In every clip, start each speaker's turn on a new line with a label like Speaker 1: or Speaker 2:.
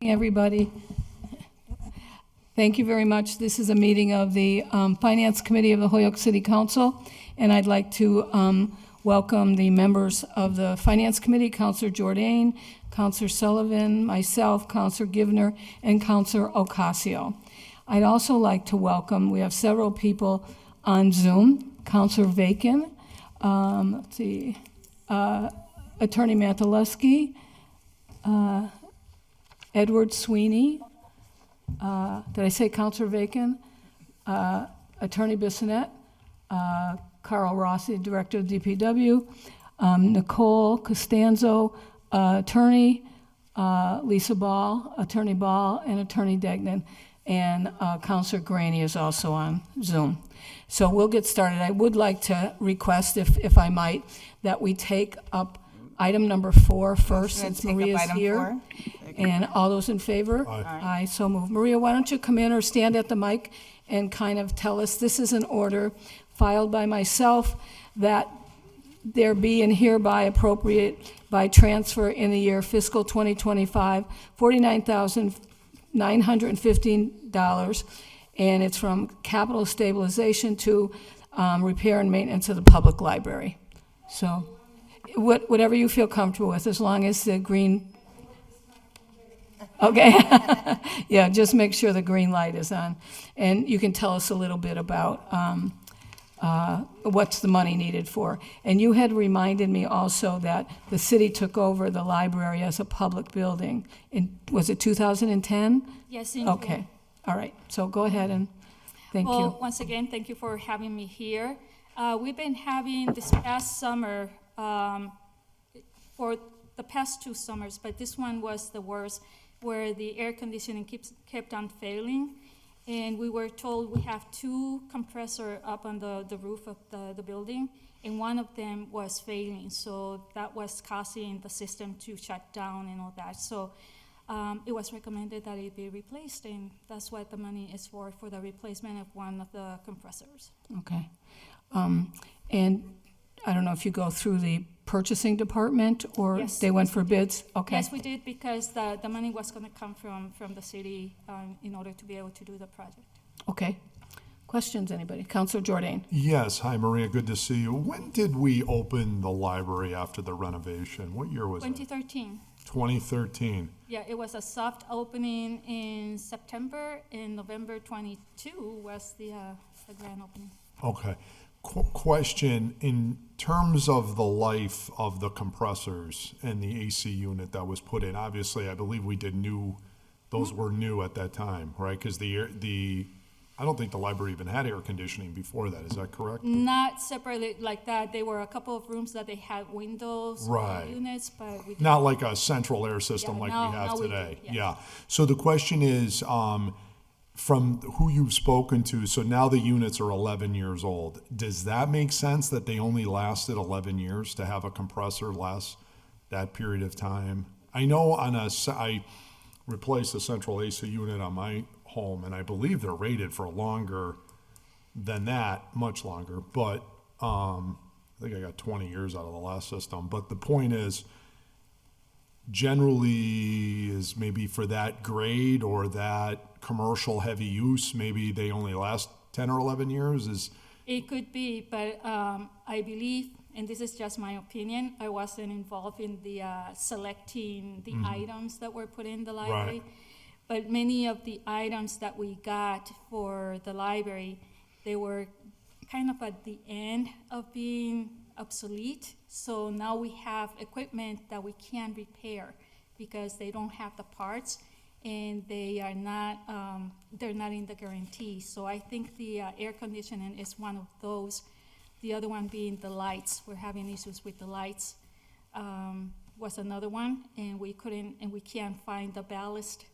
Speaker 1: Everybody. Thank you very much. This is a meeting of the Finance Committee of the Holyoke City Council, and I'd like to welcome the members of the Finance Committee, Councilor Jordan, Councilor Sullivan, myself, Councilor Givner, and Councilor Ocasio. I'd also like to welcome, we have several people on Zoom, Councilor Vacan, Attorney Matuleski, Edward Sweeney, did I say Councilor Vacan? Attorney Bissonette, Carl Rossi, Director of DPW, Nicole Costanzo, Attorney, Lisa Ball, Attorney Ball, and Attorney Degnan, and Councilor Graney is also on Zoom. So we'll get started. I would like to request, if I might, that we take up item number 4 first, since Maria's here. And all those in favor?
Speaker 2: Aye.
Speaker 1: Aye, so moved. Maria, why don't you come in or stand at the mic and kind of tell us, this is an order filed by myself that there be and hereby appropriate by transfer in the year fiscal 2025, $49,915, and it's from capital stabilization to repair and maintenance of the public library. So whatever you feel comfortable with, as long as the green. Okay. Yeah, just make sure the green light is on. And you can tell us a little bit about what's the money needed for. And you had reminded me also that the city took over the library as a public building was it 2010?
Speaker 3: Yes, in
Speaker 1: Okay.
Speaker 3: June.
Speaker 1: All right. So go ahead and thank you.
Speaker 3: Well, once again, thank you for having me here. We've been having this past summer, for the past 2 summers, but this one was the worst, where the air conditioning kept on failing. And we were told we have 2 compressors up on the roof of the building, and one of them was failing. So that was causing the system to shut down and all that. So it was recommended that it be replaced, and that's what the money is for the replacement of one of the compressors.
Speaker 1: Okay. And I don't know if you go through the purchasing department or
Speaker 3: Yes,
Speaker 1: they went
Speaker 3: yes,
Speaker 1: for bids? Okay.
Speaker 3: Yes, we did, because the money was going to come from the city in order to be able to do the project.
Speaker 1: Okay. Questions, anybody? Councilor Jordan.
Speaker 2: Yes, hi Maria, good to see you. When did we open the library after the renovation? What year was it?
Speaker 3: 2013.
Speaker 2: 2013.
Speaker 3: Yeah, it was a soft opening in September, and November 22 was the grand opening.
Speaker 2: Okay. Question, in terms of the life of the compressors and the AC unit that was put in, obviously I believe we did those were new at that time, right? Because I don't think the library even had air conditioning before that, is that correct?
Speaker 3: Not separately like that. There were a couple of rooms that they had windows
Speaker 2: Right.
Speaker 3: units, but we
Speaker 2: Not like a central air system
Speaker 3: Yeah,
Speaker 2: like
Speaker 3: now-
Speaker 2: we have
Speaker 3: now we do,
Speaker 2: today.
Speaker 3: yes.
Speaker 2: Yeah. So the question is, from who you've spoken to, so now the units are 11 years old. Does that make sense that they only lasted 11 years to have a compressor last that period of time? I know I replaced a central AC unit on my home, and I believe they're rated for longer than that, much longer, but I think I got 20 years out of the last system. But the point is, generally is maybe for that grade or that commercial heavy use, maybe they only last 10 or 11 years?
Speaker 3: It could be, but I believe, and this is just my opinion, I wasn't involved in the selecting the items that were put in the library.
Speaker 2: Right.
Speaker 3: But many of the items that we got for the library, they were kind of at the end of being obsolete. So now we have equipment that we can repair because they don't have the parts, and they are not, they're not in the guarantee. So I think the air conditioning is one of those. The other one being the lights. We're having issues with the lights. Was another one, and we can't find the ballast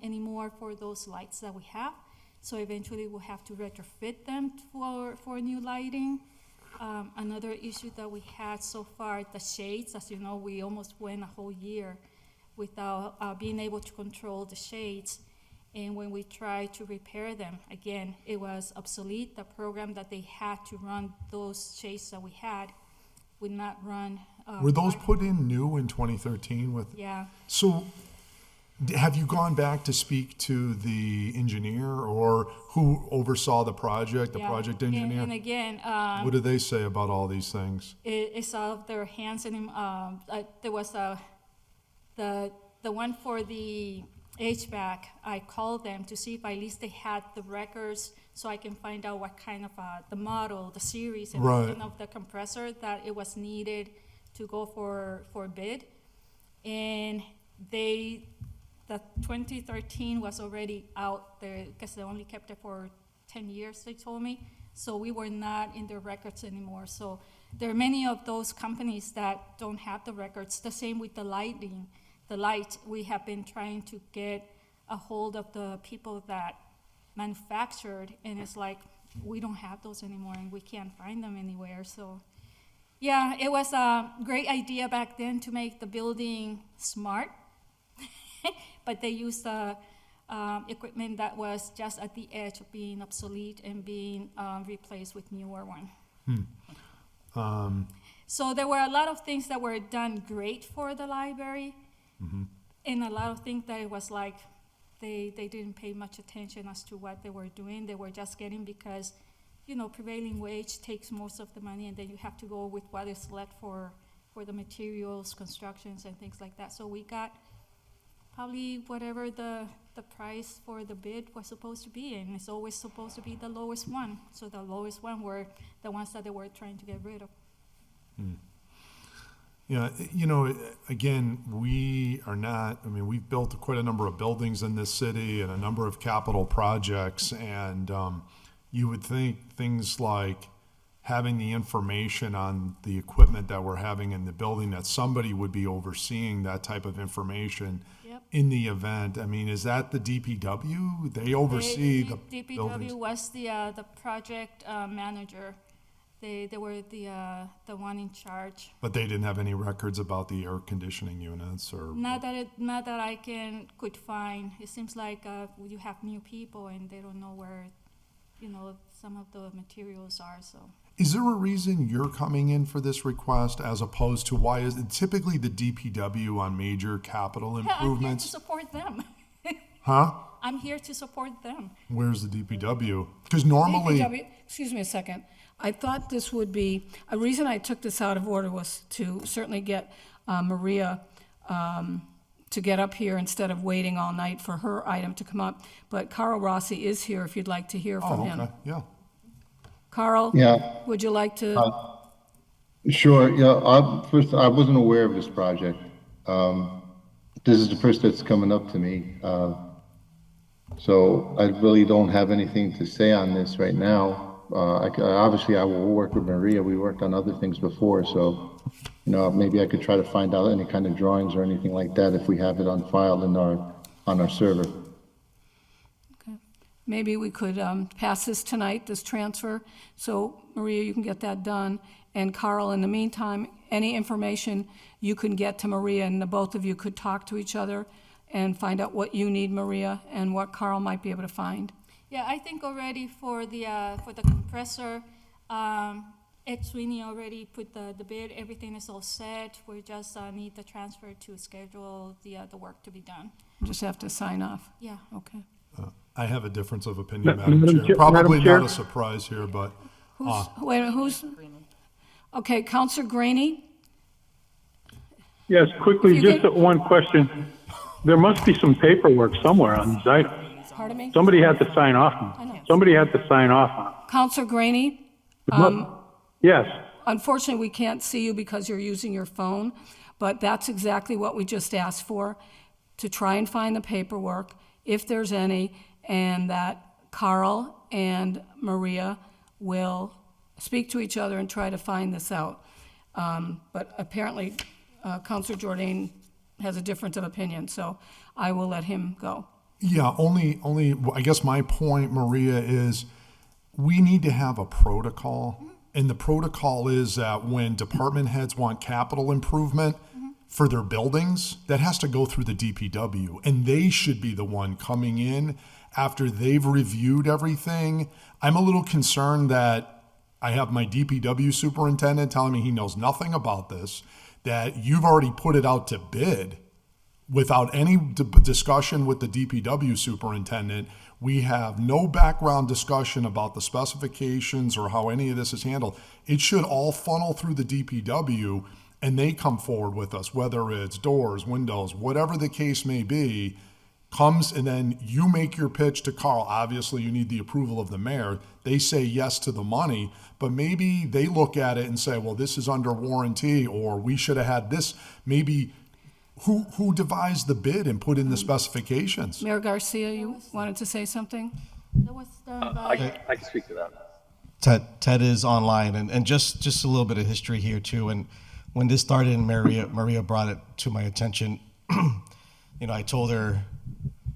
Speaker 3: anymore for those lights that we have. So eventually we'll have to retrofit them for new lighting. Another issue that we had so far, the shades. As you know, we almost went a whole year without being able to control the shades. And when we tried to repair them, again, it was obsolete. The program that they had to run those shades that we had would not run.
Speaker 2: Were those put in new in 2013 with?
Speaker 3: Yeah.
Speaker 2: So Have you gone back to speak to the engineer or who oversaw the project, the
Speaker 3: Yeah.
Speaker 2: project
Speaker 3: And-
Speaker 2: engineer?
Speaker 3: And again,
Speaker 2: What do they say about all these things?
Speaker 3: it's out of their hands, and there was the one for the HVAC. I called them to see if at least they had the records, so I can find out what kind of the model, the series, and
Speaker 2: Right.
Speaker 3: everything of the compressor that it was needed to go for bid. And the 2013 was already out there because they only kept it for 10 years, they told me. So we were not in their records anymore. So there are many of those companies that don't have the records. The same with the lighting. The light, we have been trying to get a hold of the people that manufactured, and it's like, we don't have those anymore and we can't find them anywhere. So yeah, it was a great idea back then to make the building smart. But they used equipment that was just at the edge of being obsolete and being replaced with newer one. So there were a lot of things that were done great for the library, and a lot of things that it was like they didn't pay much attention as to what they were doing. They were just getting because, prevailing wage takes most of the money, and then you have to go with what is left for the materials, constructions, and things like that. So we got probably whatever the price for the bid was supposed to be, and it's always supposed to be the lowest one. So the lowest one were the ones that they were trying to get rid of.
Speaker 2: Yeah, again, we've built quite a number of buildings in this city and a number of capital projects, and you would think things like having the information on the equipment that we're having in the building, that somebody would be overseeing that type of information.
Speaker 3: Yep.
Speaker 2: In the event. I mean, is that the DPW? They oversee the
Speaker 3: DPW
Speaker 2: buildings.
Speaker 3: was the project manager. They were the one in charge.
Speaker 2: But they didn't have any records about the air conditioning units or?
Speaker 3: Not that I could find. It seems like you have new people and they don't know where, some of the materials are. So.
Speaker 2: Is there a reason you're coming in for this request as opposed to why is it typically the DPW on major capital
Speaker 3: I'm here to
Speaker 2: improvements?
Speaker 3: support them.
Speaker 2: Huh?
Speaker 3: I'm here to support them.
Speaker 2: Where's the DPW? Because normally,
Speaker 1: DPW, excuse me a second. I thought this would be, a reason I took this out of order was to certainly get Maria to get up here instead of waiting all night for her item to come up. But Carl Rossi is here if you'd like to hear from him.
Speaker 2: okay, yeah.
Speaker 1: Carl?
Speaker 4: Yeah.
Speaker 1: Would you like to?
Speaker 4: Sure, yeah, first, I wasn't aware of this project. This is the first that's coming up to me. So I really don't have anything to say on this right now. Obviously, I will work with Maria. We worked on other things before, so, maybe I could try to find out any kind of drawings or anything like that if we have it on file on our server.
Speaker 1: Okay. Maybe we could pass this tonight, this transfer, so Maria, you can get that done. And Carl, in the meantime, any information you can get to Maria, and the both of you could talk to each other and find out what you need, Maria, and what Carl might be able to find.
Speaker 3: Yeah, I think already for the compressor, Ed Sweeney already put the bid. Everything is all set. We just need the transfer to schedule the work to be done.
Speaker 1: You just have to sign off.
Speaker 3: Yeah.
Speaker 1: Okay.
Speaker 2: I have a difference of opinion,
Speaker 5: Madam
Speaker 2: Madam Chair.
Speaker 5: Chair-
Speaker 2: Probably
Speaker 5: Madam
Speaker 2: not
Speaker 5: Chair.
Speaker 2: a surprise here, but
Speaker 1: Wait a minute, who's? Okay, Counselor Graney?
Speaker 5: Yes, quickly,
Speaker 1: If you
Speaker 5: just
Speaker 1: could-
Speaker 5: one question. There must be some paperwork somewhere on these items.
Speaker 1: Pardon me?
Speaker 5: Somebody had to sign off
Speaker 1: I know.
Speaker 5: on. Somebody had to sign off on.
Speaker 1: Counselor Graney?
Speaker 5: Yes,
Speaker 1: Unfortunately, we can't see you because you're using your phone, but that's exactly what we just asked for, to try and find the paperwork, if there's any, and that Carl and Maria will speak to each other and try to find this out. But apparently, Counselor Jordan has a difference of opinion, so I will let him go.
Speaker 2: yeah, only, I guess my point, Maria, is we need to have a protocol. And the protocol is that when department heads want capital improvement for their buildings, that has to go through the DPW. And they should be the one coming in after they've reviewed everything. I'm a little concerned that I have my DPW superintendent telling me he knows nothing about this, that you've already put it out to bid without any discussion with the DPW superintendent. We have no background discussion about the specifications or how any of this is handled. It should all funnel through the DPW and they come forward with us, whether it's doors, windows, whatever the case may be, comes, and then you make your pitch to Carl. Obviously, you need the approval of the mayor. They say yes to the money, but maybe they look at it and say, well, this is under warranty, or we should have had this. Maybe who devised the bid and put in the specifications?
Speaker 1: Mayor Garcia, you wanted to say something?
Speaker 3: That was done by.
Speaker 6: I can speak to that.
Speaker 7: Ted is online, and just a little bit of history here too. And when this started, and Maria brought it to my attention, I told her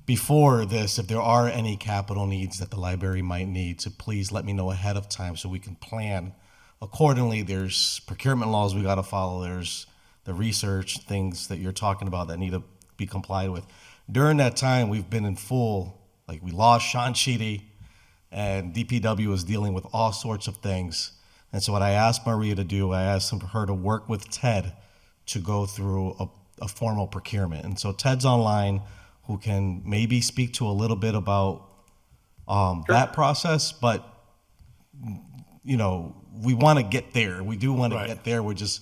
Speaker 7: before this, if there are any capital needs that the library might need, to please let me know ahead of time so we can plan accordingly. There's procurement laws we got to follow. There's the research things that you're talking about that need to be complied with. During that time, we've been in full, we lost Sean Sheedy, and DPW was dealing with all sorts of things. And so what I asked Maria to do, I asked her to work with Ted to go through a formal procurement. And so Ted's online, who can maybe speak to a little bit about that process, but we want to get there. We do want to get there. We just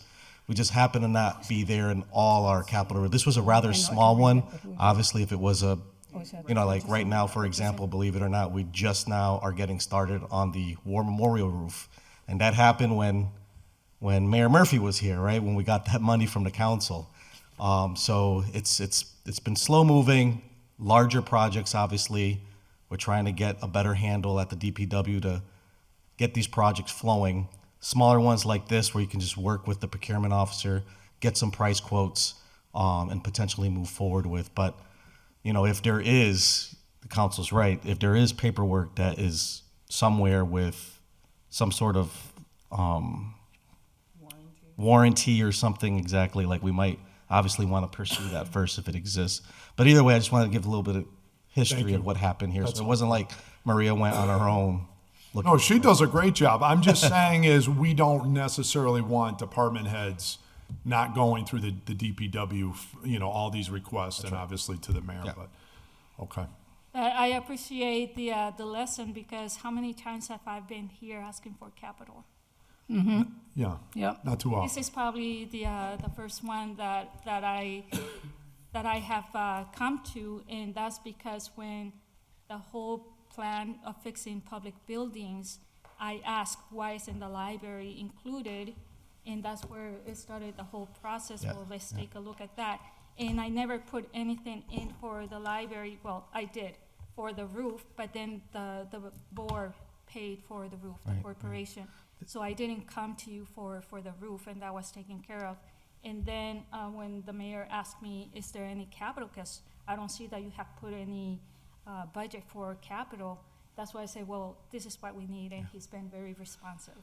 Speaker 7: happen to not be there in all our capital. This was a rather small one. Obviously, if it was like right now, for example, believe it or not, we just now are getting started on the War Memorial roof. And that happened when Mayor Murphy was here, right? When we got that money from the council. So it's been slow moving, larger projects, obviously. We're trying to get a better handle at the DPW to get these projects flowing. Smaller ones like this, where you can just work with the procurement officer, get some price quotes, and potentially move forward with. But, if there is, the council's right, if there is paperwork that is somewhere with some sort of warranty or something, exactly, we might obviously want to pursue that first if it exists. But either way, I just wanted to give a little bit of history of what happened here. So it wasn't like Maria went on her own.
Speaker 2: No, she does a great job. I'm just saying is we don't necessarily want department heads not going through the DPW, all these requests, and obviously to the mayor, but, okay.
Speaker 3: I appreciate the lesson, because how many times have I been here asking for capital?
Speaker 2: Yeah.
Speaker 1: Yep.
Speaker 2: Not too often.
Speaker 3: This is probably the first one that I have come to, and that's because when the whole plan of fixing public buildings, I asked why isn't the library included, and that's where it started the whole process.
Speaker 7: Yeah.
Speaker 3: Well, let's take a look at that. And I never put anything in for the library. Well, I did for the roof, but then the board paid for the roof, the corporation. So I didn't come to you for the roof, and that was taken care of. And then when the mayor asked me, is there any capital? Because I don't see that you have put any budget for capital. That's why I say, well, this is what we need, and he's been very responsive.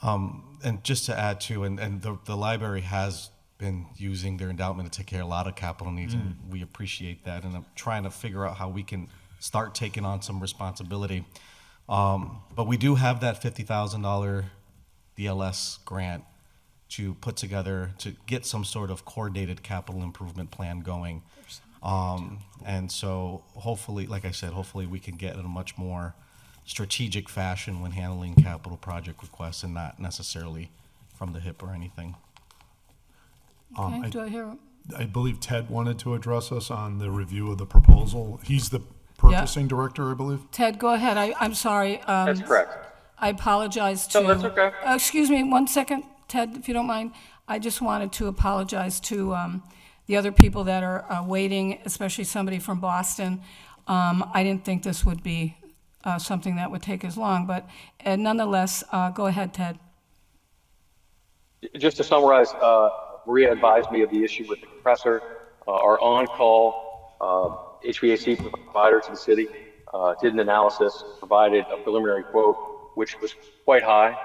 Speaker 7: And just to add to, and the library has been using their endowment to take care of a lot of capital needs, and we appreciate that. And I'm trying to figure out how we can start taking on some responsibility. But we do have that $50,000 DLS grant to put together to get some sort of coordinated capital improvement plan going. And so hopefully, like I said, hopefully we can get in a much more strategic fashion when handling capital project requests, and not necessarily from the hip or anything.
Speaker 1: Okay, do I hear?
Speaker 2: I believe Ted wanted to address us on the review of the proposal. He's the purchasing director, I believe.
Speaker 1: Ted, go ahead. I'm sorry.
Speaker 6: That's correct.
Speaker 1: I apologize to.
Speaker 6: No, that's okay.
Speaker 1: Excuse me, 1 second, Ted, if you don't mind. I just wanted to apologize to the other people that are waiting, especially somebody from Boston. I didn't think this would be something that would take as long, but nonetheless, go ahead, Ted.
Speaker 6: Just to summarize, Maria advised me of the issue with the compressor. Our on-call HVAC provider to the city did an analysis, provided a preliminary quote, which was quite high.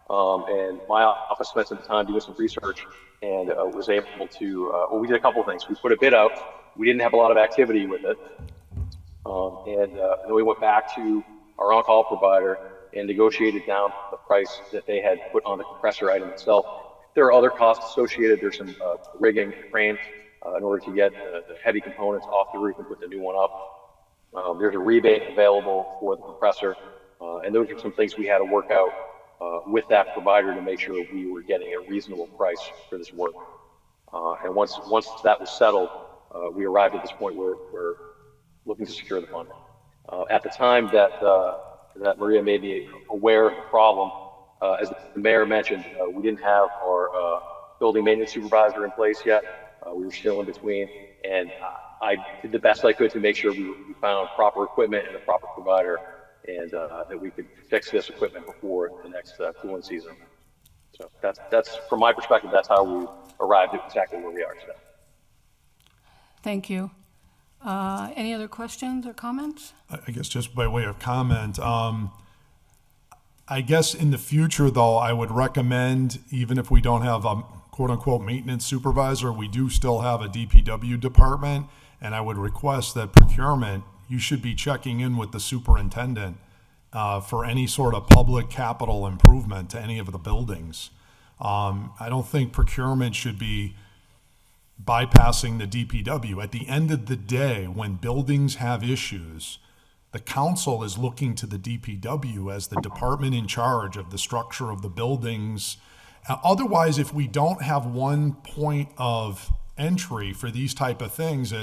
Speaker 6: And my office spent some time doing some research and was able to, well, we did a couple of things. We put a bid out. We didn't have a lot of activity with it. And then we went back to our on-call provider and negotiated down the price that they had put on the compressor item itself. There are other costs associated. There's some rigging, crane in order to get the heavy components off the roof and put the new one up. There's a rebate available for the compressor, and those are some things we had to work out with that provider to make sure we were getting a reasonable price for this work. And once that was settled, we arrived at this point where we're looking to secure the funding. At the time that Maria made me aware of the problem, as the mayor mentioned, we didn't have our building maintenance supervisor in place yet. We were still in between, and I did the best I could to make sure we found proper equipment and a proper provider, and that we could fix this equipment before the next cooling season. So that's from my perspective, that's how we arrived at exactly where we are today.
Speaker 1: Thank you. Any other questions or comments?
Speaker 2: I guess just by way of comment, I guess in the future, though, I would recommend, even if we don't have a quote-unquote maintenance supervisor, we do still have a DPW department, and I would request that procurement, you should be checking in with the superintendent for any sort of public capital improvement to any of the buildings. I don't think procurement should be bypassing the DPW. At the end of the day, when buildings have issues, the council is looking to the DPW as the department in charge of the structure of the buildings. Otherwise, if we don't have one point of entry for these type of things,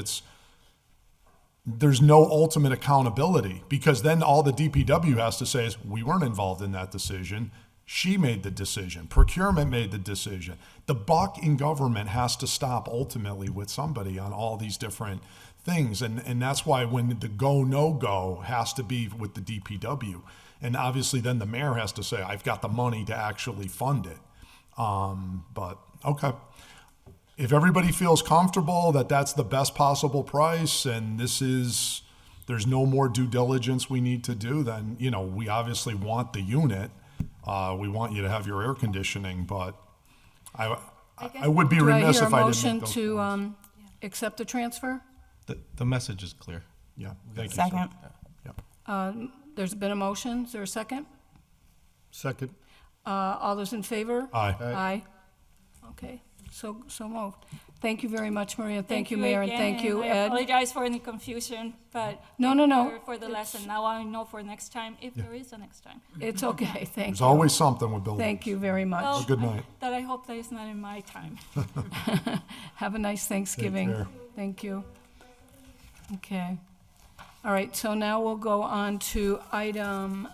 Speaker 2: there's no ultimate accountability, because then all the DPW has to say is, we weren't involved in that decision. She made the decision. Procurement made the decision. The buck in government has to stop ultimately with somebody on all these different things. And that's why when the go, no go has to be with the DPW. And obviously then the mayor has to say, I've got the money to actually fund it. But okay. If everybody feels comfortable that that's the best possible price and there's no more due diligence we need to do, then, we obviously want the unit. We want you to have your air conditioning, but I would be remiss if I didn't make those
Speaker 1: Do I hear a motion
Speaker 2: points.
Speaker 1: to accept the transfer?
Speaker 7: The message is clear.
Speaker 2: Yeah, thank you.
Speaker 8: Second.
Speaker 2: Yep.
Speaker 1: There's been a motion. Is there a second?
Speaker 2: Second.
Speaker 1: All those in favor?
Speaker 2: Aye.
Speaker 1: Aye. Okay, so moved. Thank you very much, Maria. Thank you, Mayor, and
Speaker 3: again,
Speaker 1: thank you,
Speaker 3: I
Speaker 1: Ed.
Speaker 3: apologize for any confusion, but
Speaker 1: No.
Speaker 3: for the lesson. Now I know for next time, if there is a next time.
Speaker 1: It's okay, thank
Speaker 2: There's
Speaker 1: you.
Speaker 2: always something with buildings.
Speaker 1: Thank you very much.
Speaker 3: Well,
Speaker 2: good night.
Speaker 3: That I hope that is not in my time.
Speaker 1: Have a nice Thanksgiving.
Speaker 2: care.
Speaker 1: Thank you. Okay. All right, so now we'll go on to item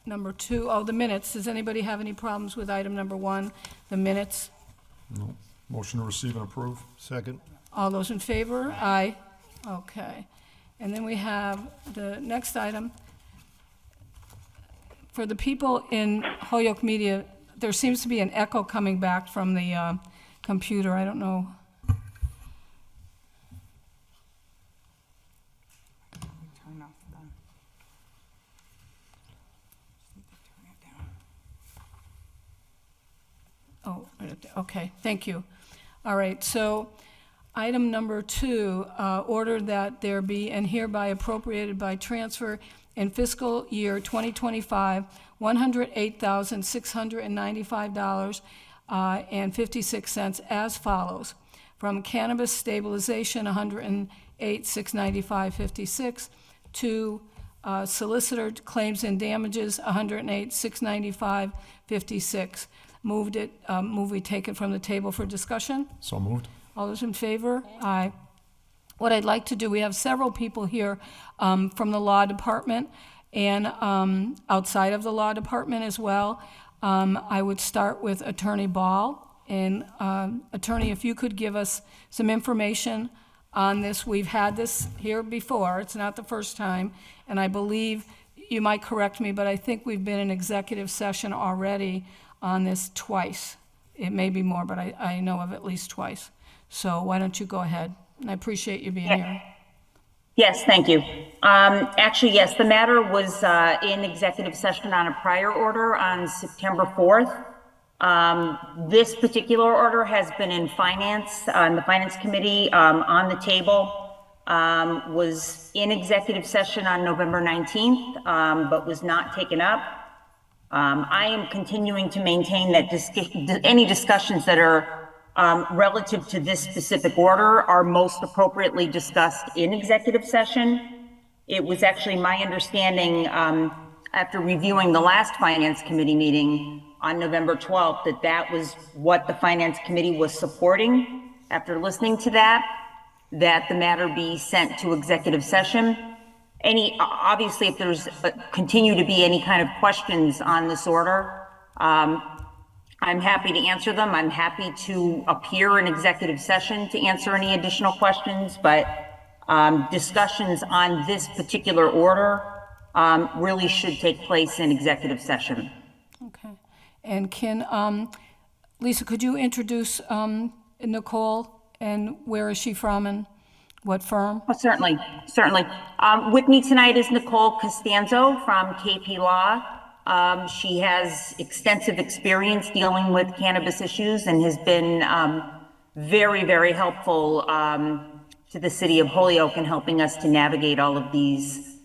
Speaker 1: number 2. Oh, the minutes. Does anybody have any problems with item number 1, the minutes?
Speaker 2: No. Motion to receive and approve. Second.
Speaker 1: All those in favor? Aye. Okay. And then we have the next item. For the people in Holyoke Media, there seems to be an echo coming back from the computer. I don't know.
Speaker 8: Turn off the. Turn it down.
Speaker 1: Oh, right up there. Okay, thank you. All right, so item number 2, order that there be and hereby appropriated by transfer in fiscal year 2025, $108,695 and 56 cents as follows. From cannabis stabilization, $108,695.56 to solicitor claims and damages, $108,695.56. Move we take it from the table for discussion.
Speaker 2: So moved.
Speaker 1: All those in favor? Aye. What I'd like to do, we have several people here from the law department and outside of the law department as well. I would start with Attorney Ball. And Attorney, if you could give us some information on this. We've had this here before. It's not the first time. And I believe, you might correct me, but I think we've been in executive session already on this twice. It may be more, but I know of at least twice. So why don't you go ahead? And I appreciate you being here.
Speaker 8: Yes, thank you. Actually, yes, the matter was in executive session on a prior order on September 4th. This particular order has been in finance, on the finance committee, on the table, was in executive session on November 19th, but was not taken up. I am continuing to maintain that any discussions that are relative to this specific order are most appropriately discussed in executive session. It was actually my understanding, after reviewing the last Finance Committee meeting on November 12th, that that was what the Finance Committee was supporting. After listening to that the matter be sent to executive session. Obviously, if there's continue to be any kind of questions on this order, I'm happy to answer them. I'm happy to appear in executive session to answer any additional questions, but discussions on this particular order really should take place in executive session.
Speaker 1: Okay. And can, Lisa, could you introduce Nicole, and where is she from and what firm?
Speaker 8: Oh, certainly. With me tonight is Nicole Costanzo from KP Law. She has extensive experience dealing with cannabis issues and has been very, very helpful to the city of Holyoke in helping us to navigate all of these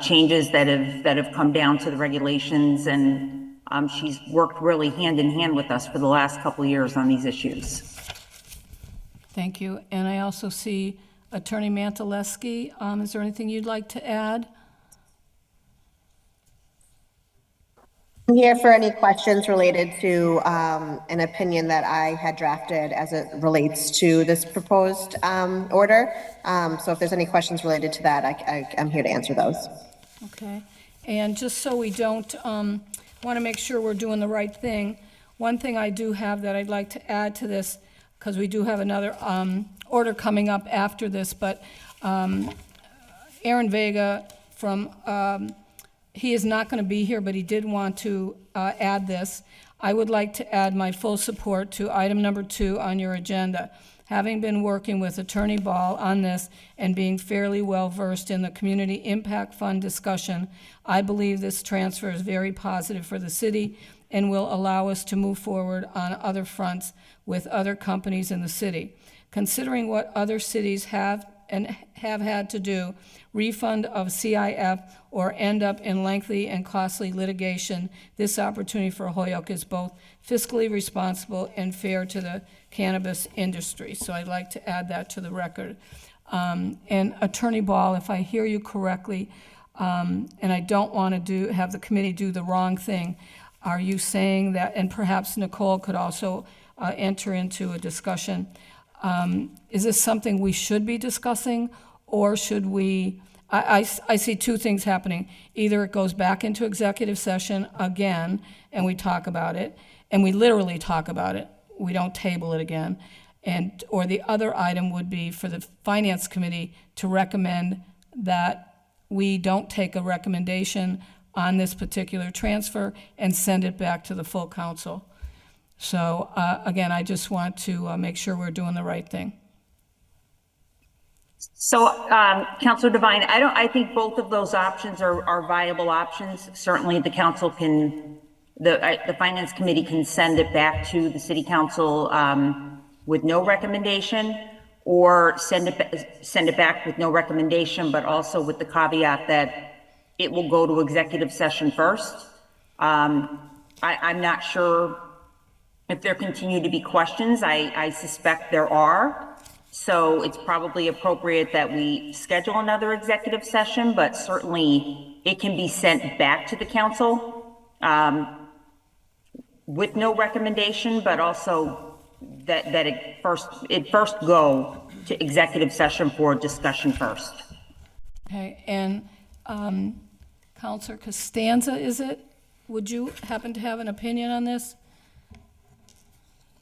Speaker 8: changes that have come down to the regulations, and she's worked really hand in hand with us for the last couple of years on these issues.
Speaker 1: Thank you. And I also see Attorney Mantaleski. Is there anything you'd like to add?
Speaker 9: I'm here for any questions related to an opinion that I had drafted as it relates to this proposed order. So if there's any questions related to that, I'm here to answer those.
Speaker 1: Okay. And just so we don't, want to make sure we're doing the right thing, one thing I do have that I'd like to add to this, because we do have another order coming up after this, but Aaron Vega from, he is not going to be here, but he did want to add this. I would like to add my full support to item number 2 on your agenda. Having been working with Attorney Ball on this and being fairly well-versed in the Community Impact Fund discussion, I believe this transfer is very positive for the city and will allow us to move forward on other fronts with other companies in the city. Considering what other cities have had to do, refund of CIF, or end up in lengthy and costly litigation, this opportunity for Holyoke is both fiscally responsible and fair to the cannabis industry. So I'd like to add that to the record. And Attorney Ball, if I hear you correctly, and I don't want to have the committee do the wrong thing, are you saying that, and perhaps Nicole could also enter into a discussion, is this something we should be discussing, or should we, I see two things happening. Either it goes back into executive session again, and we talk about it, and we literally talk about it. We don't table it again. Or the other item would be for the Finance Committee to recommend that we don't take a recommendation on this particular transfer and send it back to the full council. So again, I just want to make sure we're doing the right thing.
Speaker 8: So, Councilor Devine, I think both of those options are viable options. Certainly, the council can, the Finance Committee can send it back to the City Council with no recommendation, or send it back with no recommendation, but also with the caveat that it will go to executive session first. I'm not sure if there continue to be questions. I suspect there are. So it's probably appropriate that we schedule another executive session, but certainly it can be sent back to the council with no recommendation, but also that it first go to executive session for discussion first.
Speaker 1: Okay, and Councilor Costanza, is it? Would you happen to have an opinion on this?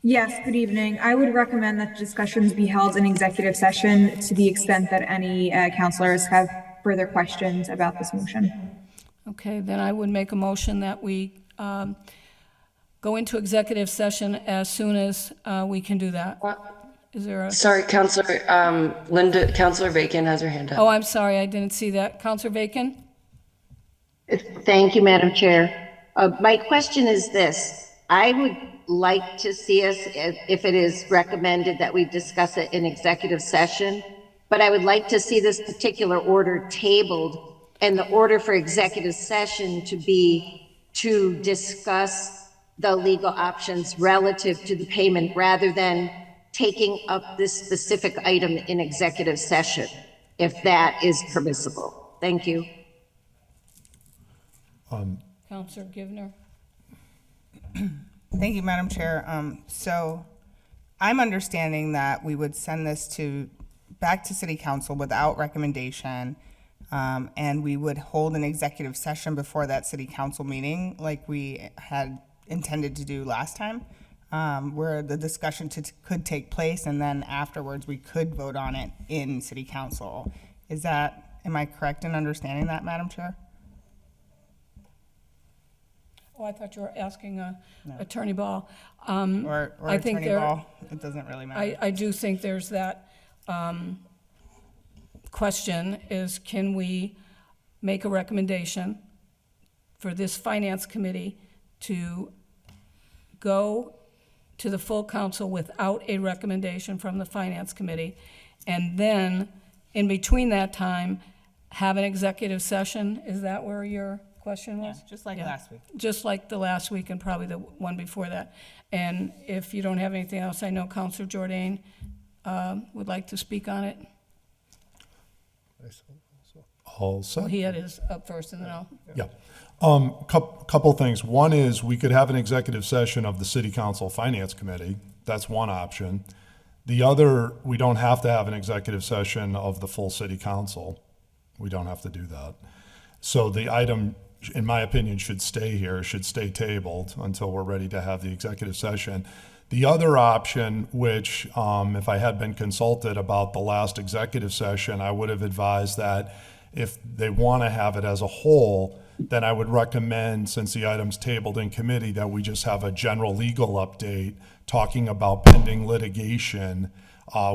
Speaker 10: Yes, good evening. I would recommend that discussions be held in executive session to the extent that any councilors have further questions about this motion.
Speaker 1: Okay, then I would make a motion that we go into executive session as soon as we can do that. Is there a?
Speaker 11: Sorry, Councilor, Councilor Bacon has her hand up.
Speaker 1: Oh, I'm sorry, I didn't see that. Councilor Bacon?
Speaker 12: Thank you, Madam Chair. My question is this. I would like to see us, if it is recommended that we discuss it in executive session, but I would like to see this particular order tabled, and the order for executive session to be to discuss the legal options relative to the payment, rather than taking up this specific item in executive session, if that is permissible. Thank you.
Speaker 1: Counselor Givner?
Speaker 13: Thank you, Madam Chair. So I'm understanding that we would send this back to City Council without recommendation, and we would hold an executive session before that City Council meeting like we had intended to do last time, where the discussion could take place, and then afterwards we could vote on it in City Council. Am I correct in understanding that, Madam Chair?
Speaker 1: Oh, I thought you were asking Attorney Ball.
Speaker 13: Or
Speaker 1: I think
Speaker 13: Attorney Ball, it doesn't really matter.
Speaker 1: I do think there's that question is, can we make a recommendation for this Finance Committee to go to the full council without a recommendation from the Finance Committee, and then in between that time, have an executive session? Is that where your question was?
Speaker 13: Yeah, just like last week.
Speaker 1: Just like the last week and probably the one before that. And if you don't have anything else, I know Councilor Jordan would like to speak on it.
Speaker 2: All set.
Speaker 1: Well, he had his up first, and then I'll.
Speaker 2: Yeah. Couple things. One is we could have an executive session of the City Council Finance Committee. That's one option. The other, we don't have to have an executive session of the full City Council. We don't have to do that. So the item, in my opinion, should stay here, should stay tabled until we're ready to have the executive session. The other option, which if I had been consulted about the last executive session, I would have advised that if they want to have it as a whole, then I would recommend, since the item's tabled in committee, that we just have a general legal update talking about pending litigation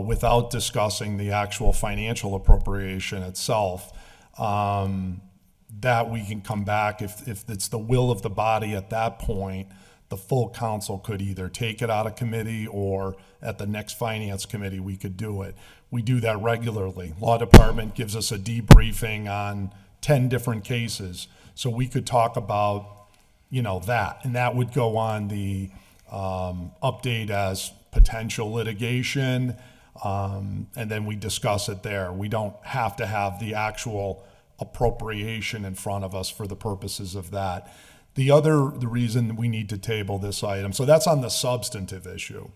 Speaker 2: without discussing the actual financial appropriation itself. That we can come back if it's the will of the body at that point. The full council could either take it out of committee, or at the next finance committee we could do it. We do that regularly. Law department gives us a debriefing on 10 different cases, so we could talk about that, and that would go on the update as potential litigation, and then we discuss it there. We don't have to have the actual appropriation in front of us for the purposes of that. The reason we need to table this item, so that's on the substantive issue,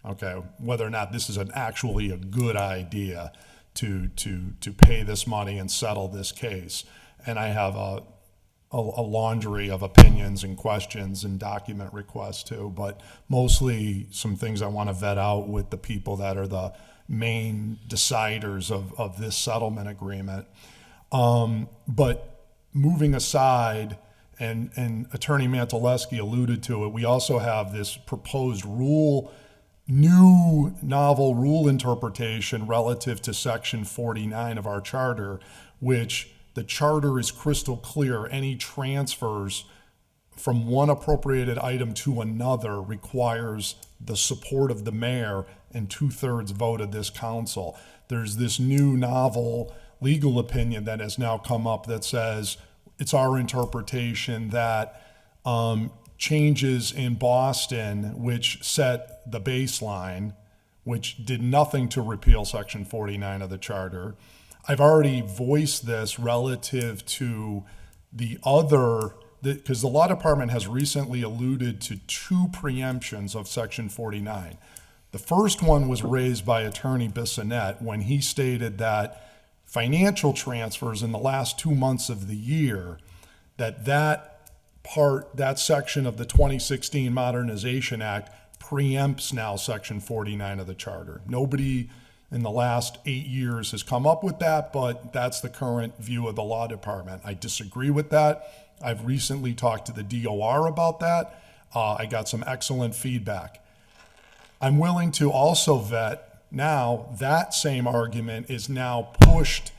Speaker 2: okay, whether or not this is actually a good idea to pay this money and settle this case. And I have a laundry of opinions and questions and document requests too, but mostly some things I want to vet out with the people that are the main deciders of this settlement agreement. But moving aside, and Attorney Mantaleski alluded to it, we also have this proposed new novel rule interpretation relative to Section 49 of our charter, which the charter is crystal clear. Any transfers from one appropriated item to another requires the support of the mayor and 2/3 vote of this council. There's this new novel legal opinion that has now come up that says it's our interpretation that changes in Boston, which set the baseline, which did nothing to repeal Section 49 of the charter. I've already voiced this relative to because the law department has recently alluded to 2 preemptions of Section 49. The first one was raised by Attorney Bissonnette when he stated that financial transfers in the last 2 months of the year, that section of the 2016 Modernization Act preempts now Section 49 of the charter. Nobody in the last 8 years has come up with that, but that's the current view of the law department. I disagree with that. I've recently talked to the DOR about that. I got some excellent feedback. I'm willing to also vet now that same argument is now pushed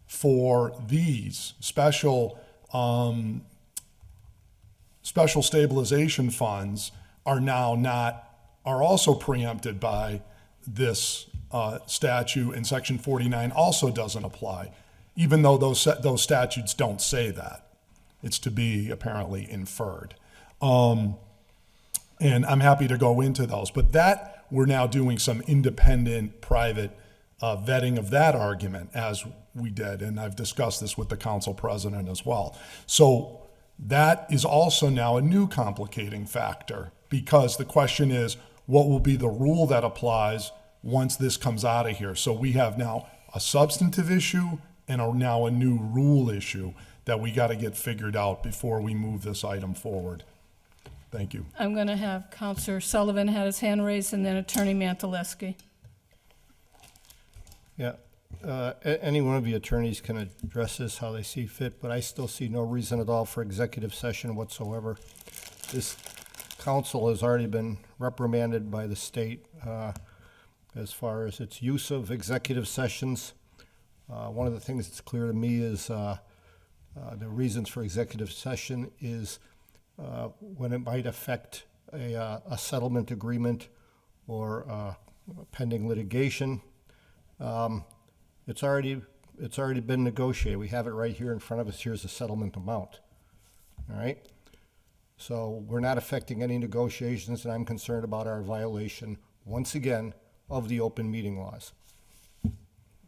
Speaker 2: for these special stabilization funds are also preempted by this statute, and Section 49 also doesn't apply, even though those statutes don't say that. It's to be apparently inferred. And I'm happy to go into those, but that we're now doing some independent, private vetting of that argument as we did. And I've discussed this with the council president as well. So that is also now a new complicating factor, because the question is, what will be the rule that applies once this comes out of here? So we have now a substantive issue and now a new rule issue that we got to get figured out before we move this item forward. Thank you.
Speaker 1: I'm going to have Counselor Sullivan had his hand raised, and then Attorney Mantaleski.
Speaker 14: Yeah, any one of the attorneys can address this how they see fit, but I still see no reason at all for executive session whatsoever. This council has already been reprimanded by the state as far as its use of executive sessions. One of the things that's clear to me is the reasons for executive session is when it might affect a settlement agreement or pending litigation. It's already been negotiated. We have it right here in front of us. Here's the settlement amount. All right. So we're not affecting any negotiations, and I'm concerned about our violation once again of the open meeting laws.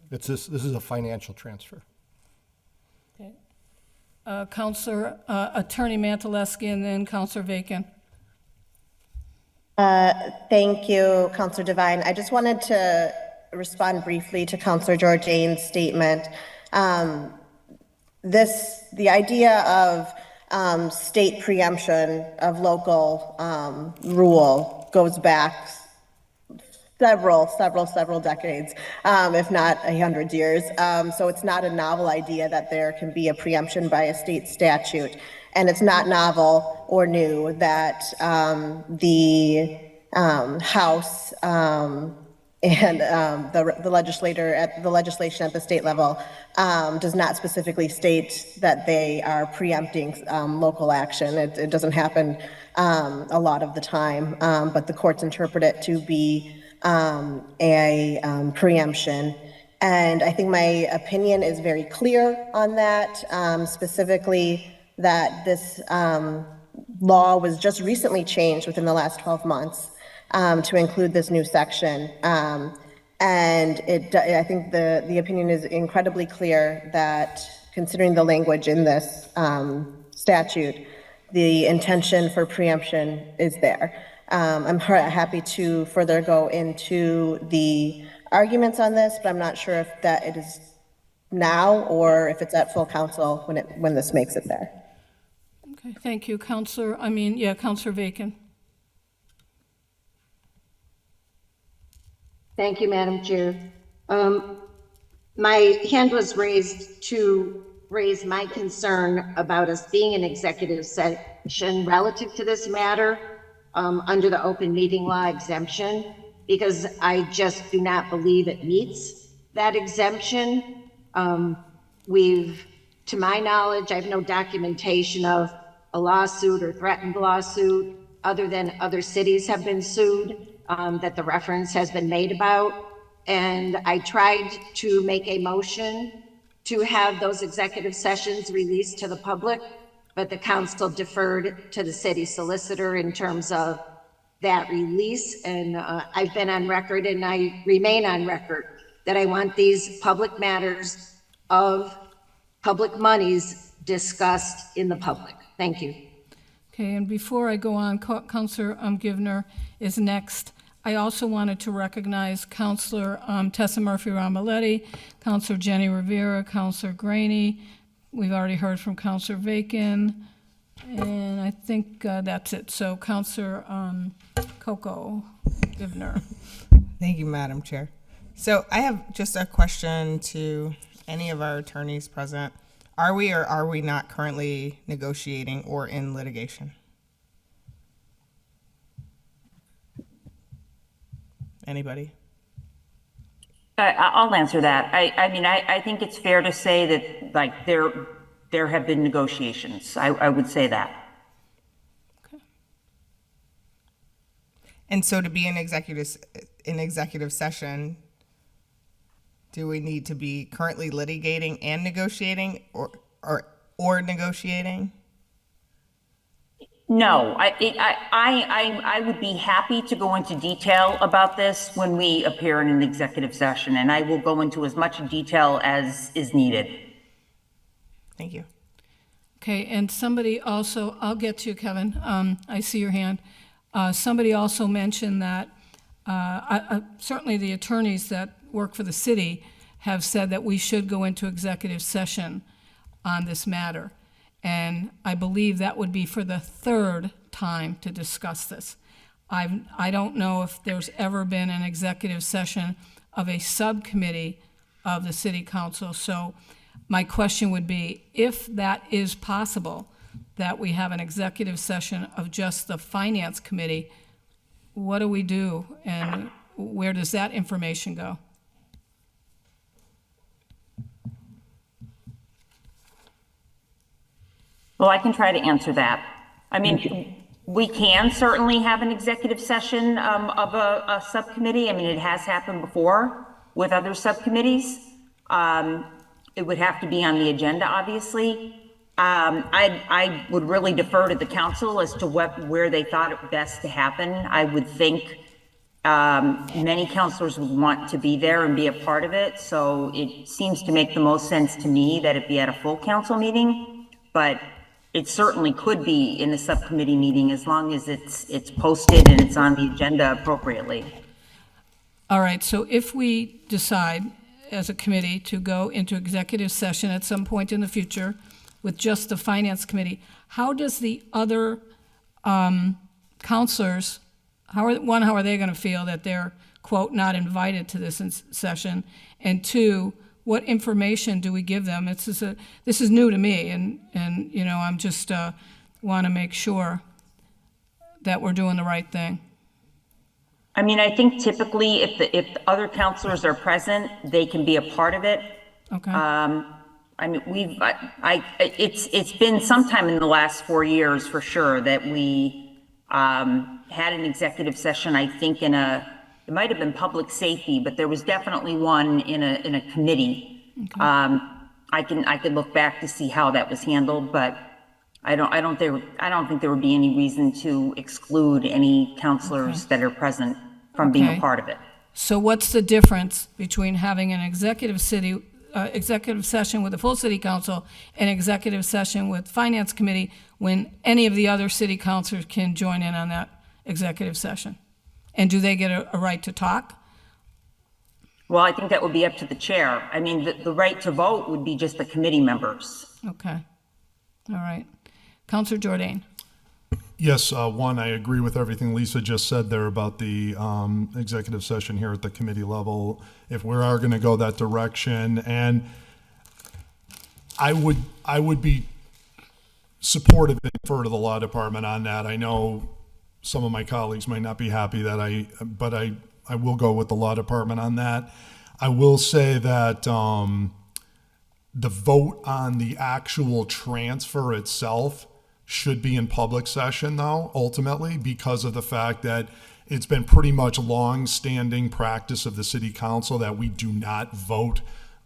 Speaker 14: This is a financial transfer.
Speaker 1: Okay. Counselor, Attorney Mantaleski, and then Counselor Vacan.
Speaker 9: Thank you, Counselor Devine. I just wanted to respond briefly to Counselor Georgian's statement. The idea of state preemption of local rule goes back several decades, if not 100 years. So it's not a novel idea that there can be a preemption by a state statute. And it's not novel or new that the House and the legislation at the state level does not specifically state that they are preempting local action. It doesn't happen a lot of the time, but the courts interpret it to be a preemption. And I think my opinion is very clear on that, specifically that this law was just recently changed within the last 12 months. To include this new section. And I think the opinion is incredibly clear that, considering the language in this statute, the intention for preemption is there. I'm happy to further go into the arguments on this, but I'm not sure if that it is now or if it's at full council when this makes it there.
Speaker 1: Okay, thank you, Counselor. Counselor Vacan.
Speaker 12: Thank you, Madam Chair. My hand was raised to raise my concern about us being in executive session relative to this matter under the open meeting law exemption, because I just do not believe it meets that exemption. To my knowledge, I have no documentation of a lawsuit or threatened lawsuit other than other cities have been sued. That the reference has been made about. And I tried to make a motion to have those executive sessions released to the public, but the council deferred to the city solicitor in terms of that release. And I've been on record, and I remain on record, that I want these public matters of public monies discussed in the public. Thank you.
Speaker 1: Okay, and before I go on, Counselor Givner is next. I also wanted to recognize Counselor Tessa Murphy-Ramaletti, Counselor Jenny Rivera, Counselor Graney. We've already heard from Counselor Vacan, and I think that's it. So Counselor Coco Givner.
Speaker 13: Thank you, Madam Chair. So I have just a question to any of our attorneys present. Are we or are we not currently negotiating or in litigation? Anybody?
Speaker 8: I'll answer that. I think it's fair to say that, like, there have been negotiations. I would say that.
Speaker 1: Okay.
Speaker 13: And so to be in executive session, do we need to be currently litigating and negotiating or negotiating?
Speaker 8: No, I would be happy to go into detail about this when we appear in an executive session, and I will go into as much detail as is needed.
Speaker 13: Thank you.
Speaker 1: Okay, and somebody also, I'll get to you, Kevin. I see your hand. Somebody also mentioned that certainly the attorneys that work for the city have said that we should go into executive session on this matter. And I believe that would be for the third time to discuss this. I don't know if there's ever been an executive session of a subcommittee of the city council. So my question would be, if that is possible, that we have an executive session of just the finance committee, what do we do and where does that information go?
Speaker 8: Well, I can try to answer that. I mean, we can certainly have an executive session of a subcommittee. I mean, it has happened before with other subcommittees. It would have to be on the agenda, obviously. I would really defer to the council as to where they thought it best to happen. I would think many councilors would want to be there and be a part of it. So it seems to make the most sense to me that it be at a full council meeting, but it certainly could be in a subcommittee meeting as long as it's posted and it's on the agenda appropriately.
Speaker 1: All right, so if we decide as a committee to go into executive session at some point in the future with just the finance committee, how does the other counselors, how are they going to feel that they're, quote, not invited to this session? And two, what information do we give them? This is new to me, and you know, I'm just want to make sure that we're doing the right thing.
Speaker 8: I mean, I think typically if the other counselors are present, they can be a part of it.
Speaker 1: Okay.
Speaker 8: I mean, it's been sometime in the last 4 years for sure that we had an executive session. I think it might have been public safety, but there was definitely one in a committee. Okay. I can look back to see how that was handled, but I don't think there would be any reason to exclude any counselors that are present from being a part of it.
Speaker 1: So what's the difference between having an executive session with the full city council and executive session with finance committee when any of the other city councilors can join in on that executive session? And do they get a right to talk?
Speaker 8: Well, I think that would be up to the chair. I mean, the right to vote would be just the committee members.
Speaker 1: Okay. All right. Councilor Jordan.
Speaker 2: Yes, one, I agree with everything Lisa just said there about the executive session here at the committee level, if we are going to go that direction. And I would be supportive and defer to the law department on that. I know some of my colleagues might not be happy that but I will go with the law department on that. I will say that the vote on the actual transfer itself should be in public session, though, ultimately, because of the fact that it's been pretty much long-standing practice of the city council that we do not vote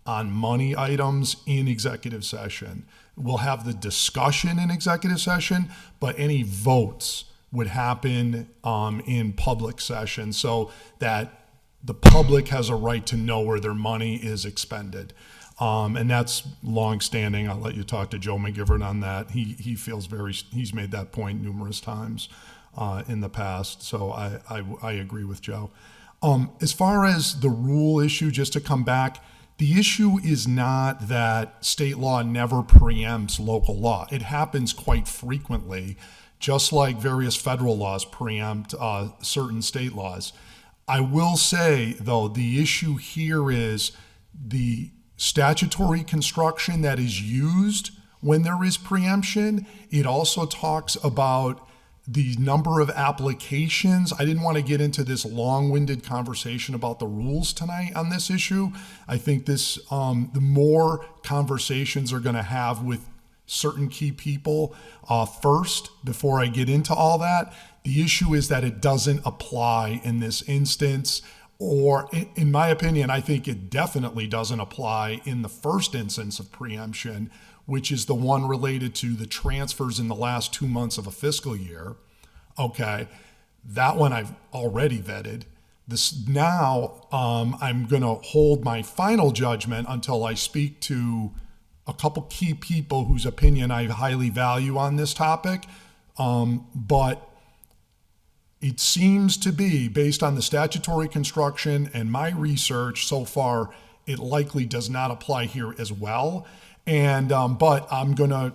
Speaker 2: on money items in executive session. We'll have the discussion in executive session, but any votes would happen in public session so that the public has a right to know where their money is expended. And that's long-standing. I'll let you talk to Joe McGivern on that. He feels he's made that point numerous times in the past. So I agree with Joe. As far as the rule issue, just to come back, the issue is not that state law never preempts local law. It happens quite frequently, just like various federal laws preempt certain state laws. I will say, though, the issue here is the statutory construction that is used when there is preemption. It also talks about the number of applications. I didn't want to get into this long-winded conversation about the rules tonight on this issue. I think the more conversations are going to have with certain key people first before I get into all that. The issue is that it doesn't apply in this instance, or in my opinion, I think it definitely doesn't apply in the first instance of preemption which is the one related to the transfers in the last 2 months of a fiscal year. Okay, that one I've already vetted. This now, I'm going to hold my final judgment until I speak to a couple key people whose opinion I highly value on this topic. But it seems to be, based on the statutory construction and my research so far, it likely does not apply here as well. And but I'm going to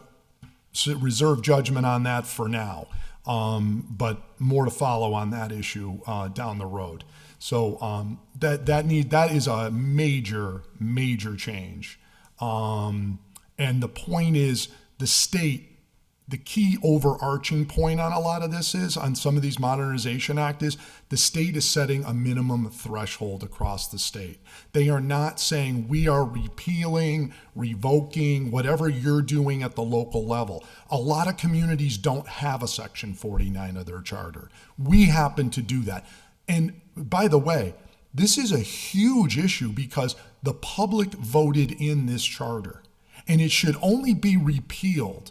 Speaker 2: reserve judgment on that for now. But more to follow on that issue down the road. So that is a major change. And the point is, the state, the key overarching point on a lot of this is, on some of these Modernization Act, is the state is setting a minimum threshold across the state. They are not saying we are repealing, revoking, whatever you're doing at the local level. A lot of communities don't have a Section 49 of their charter. We happen to do that. And by the way, this is a huge issue because the public voted in this charter, and it should only be repealed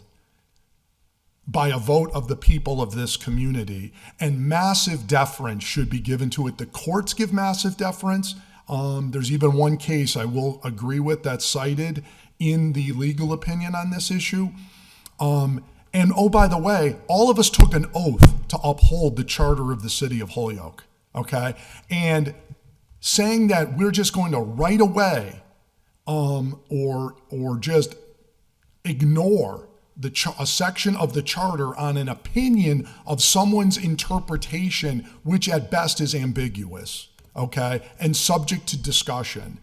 Speaker 2: by a vote of the people of this community, and massive deference should be given to it. The courts give massive deference. There's even one case I will agree with that's cited in the legal opinion on this issue. And oh, by the way, all of us took an oath to uphold the charter of the city of Holyoke, okay? And saying that we're just going to right away or just ignore a section of the charter on an opinion of someone's interpretation, which at best is ambiguous, okay, and subject to discussion.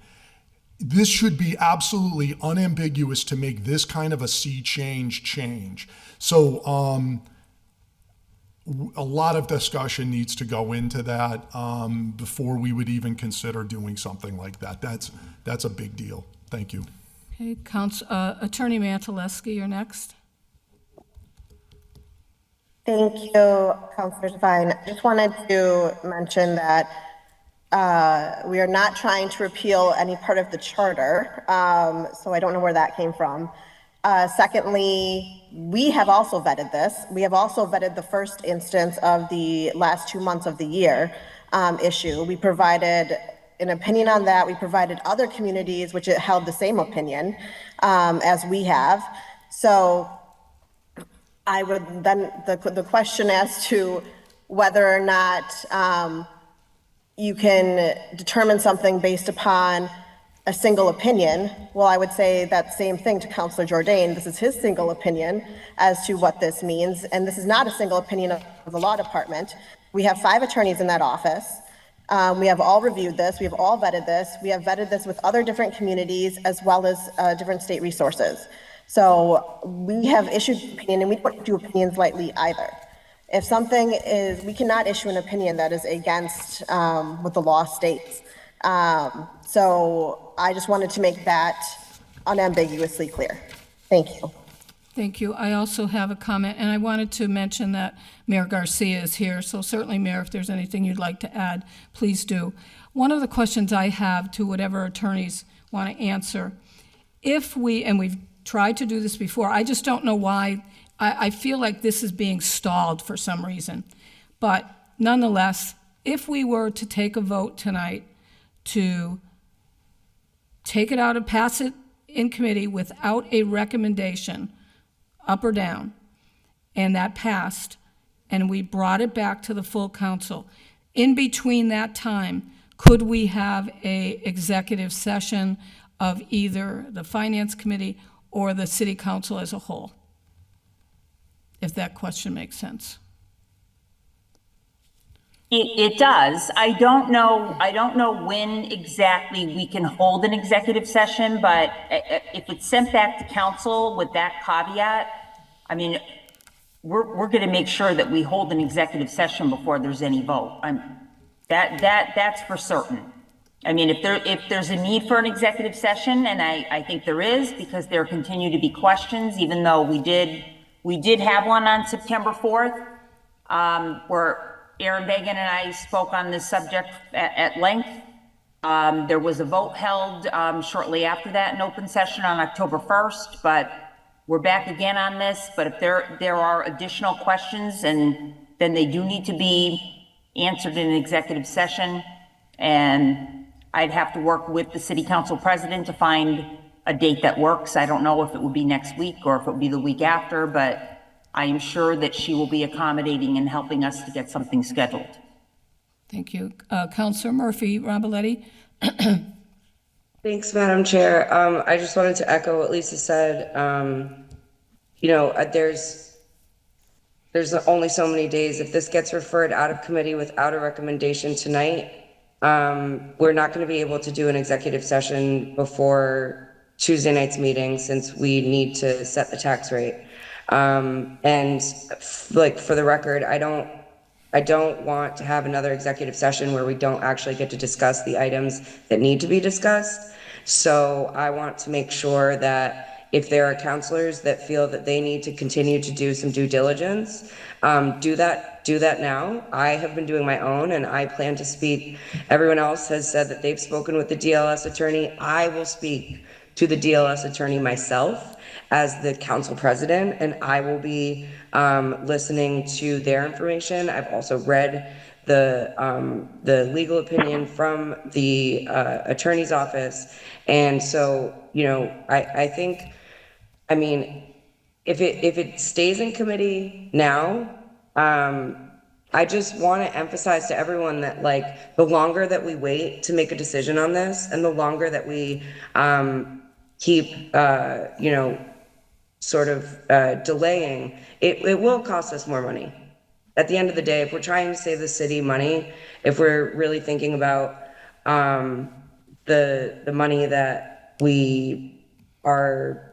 Speaker 2: This should be absolutely unambiguous to make this kind of a sea change. So a lot of discussion needs to go into that before we would even consider doing something like that. That's a big deal. Thank you.
Speaker 1: Okay, Attorney Mantaleski, you're next.
Speaker 9: Thank you, Councilor Devine. I just wanted to mention that we are not trying to repeal any part of the charter, so I don't know where that came from. Secondly, we have also vetted this. We have also vetted the first instance of the last 2 months of the year issue. We provided an opinion on that. We provided other communities which held the same opinion as we have. So I would then, the question as to whether or not you can determine something based upon a single opinion, well, I would say that same thing to Councilor Jordan. This is his single opinion as to what this means, and this is not a single opinion of the law department. We have 5 attorneys in that office. We have all reviewed this. We have all vetted this. We have vetted this with other different communities as well as different state resources. So we have issued an opinion, and we don't do opinions lightly either. If something is, we cannot issue an opinion that is against what the law states. So I just wanted to make that unambiguously clear. Thank you.
Speaker 1: Thank you. I also have a comment, and I wanted to mention that Mayor Garcia is here, so certainly, Mayor, if there's anything you'd like to add, please do. One of the questions I have to whatever attorneys want to answer, if we, and we've tried to do this before, I just don't know why, I feel like this is being stalled for some reason. But nonetheless, if we were to take a vote tonight to take it out and pass it in committee without a recommendation, up or down, and that passed, and we brought it back to the full council, in between that time, could we have a executive session of either the finance committee or the city council as a whole? If that question makes sense.
Speaker 8: It does. I don't know when exactly we can hold an executive session, but if it's sent back to council with that caveat, I mean, we're going to make sure that we hold an executive session before there's any vote. That's for certain. I mean, if there's a need for an executive session, and I think there is, because there continue to be questions, even though we did have one on September 4th, where Aaron Bagan and I spoke on this subject at length. There was a vote held shortly after that in open session on October 1st, but we're back again on this, but if there are additional questions, and then they do need to be answered in an executive session, and I'd have to work with the city council president to find a date that works. I don't know if it would be next week or if it would be the week after, but I am sure that she will be accommodating and helping us to get something scheduled.
Speaker 1: Thank you. Councilor Murphy Ramboletti.
Speaker 11: Thanks, Madam Chair. I just wanted to echo what Lisa said. You know, there's only so many days. If this gets referred out of committee without a recommendation tonight, we're not going to be able to do an executive session before Tuesday night's meeting, since we need to set the tax rate. And like, for the record, I don't want to have another executive session where we don't actually get to discuss the items that need to be discussed. So I want to make sure that if there are counselors that feel that they need to continue to do some due diligence, do that now. I have been doing my own, and I plan to speak. Everyone else has said that they've spoken with the DLS attorney. I will speak to the DLS attorney myself as the council president, and I will be listening to their information. I've also read the legal opinion from the attorney's office, and so, you know, I think, I mean, if it stays in committee now, I just want to emphasize to everyone that, like, the longer that we wait to make a decision on this, and the longer that we keep, you know, sort of delaying, it will cost us more money. At the end of the day, if we're trying to save the city money, if we're really thinking about the money that we are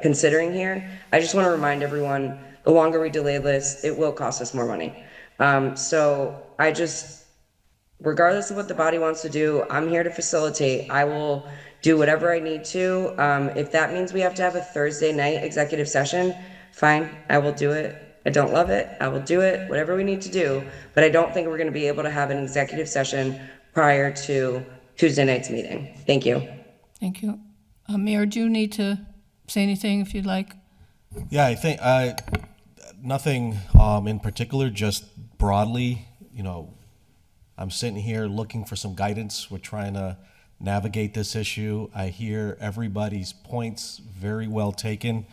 Speaker 11: considering here, I just want to remind everyone, the longer we delay this, it will cost us more money. So I just, regardless of what the body wants to do, I'm here to facilitate. I will do whatever I need to. If that means we have to have a Thursday night executive session, fine, I will do it. I don't love it, I will do it, whatever we need to do, but I don't think we're going to be able to have an executive session prior to Tuesday night's meeting. Thank you.
Speaker 1: Thank you. Mayor, do you need to say anything if you'd like?
Speaker 7: Yeah, I think nothing in particular, just broadly, you know, I'm sitting here looking for some guidance. We're trying to navigate this issue. I hear everybody's points very well taken.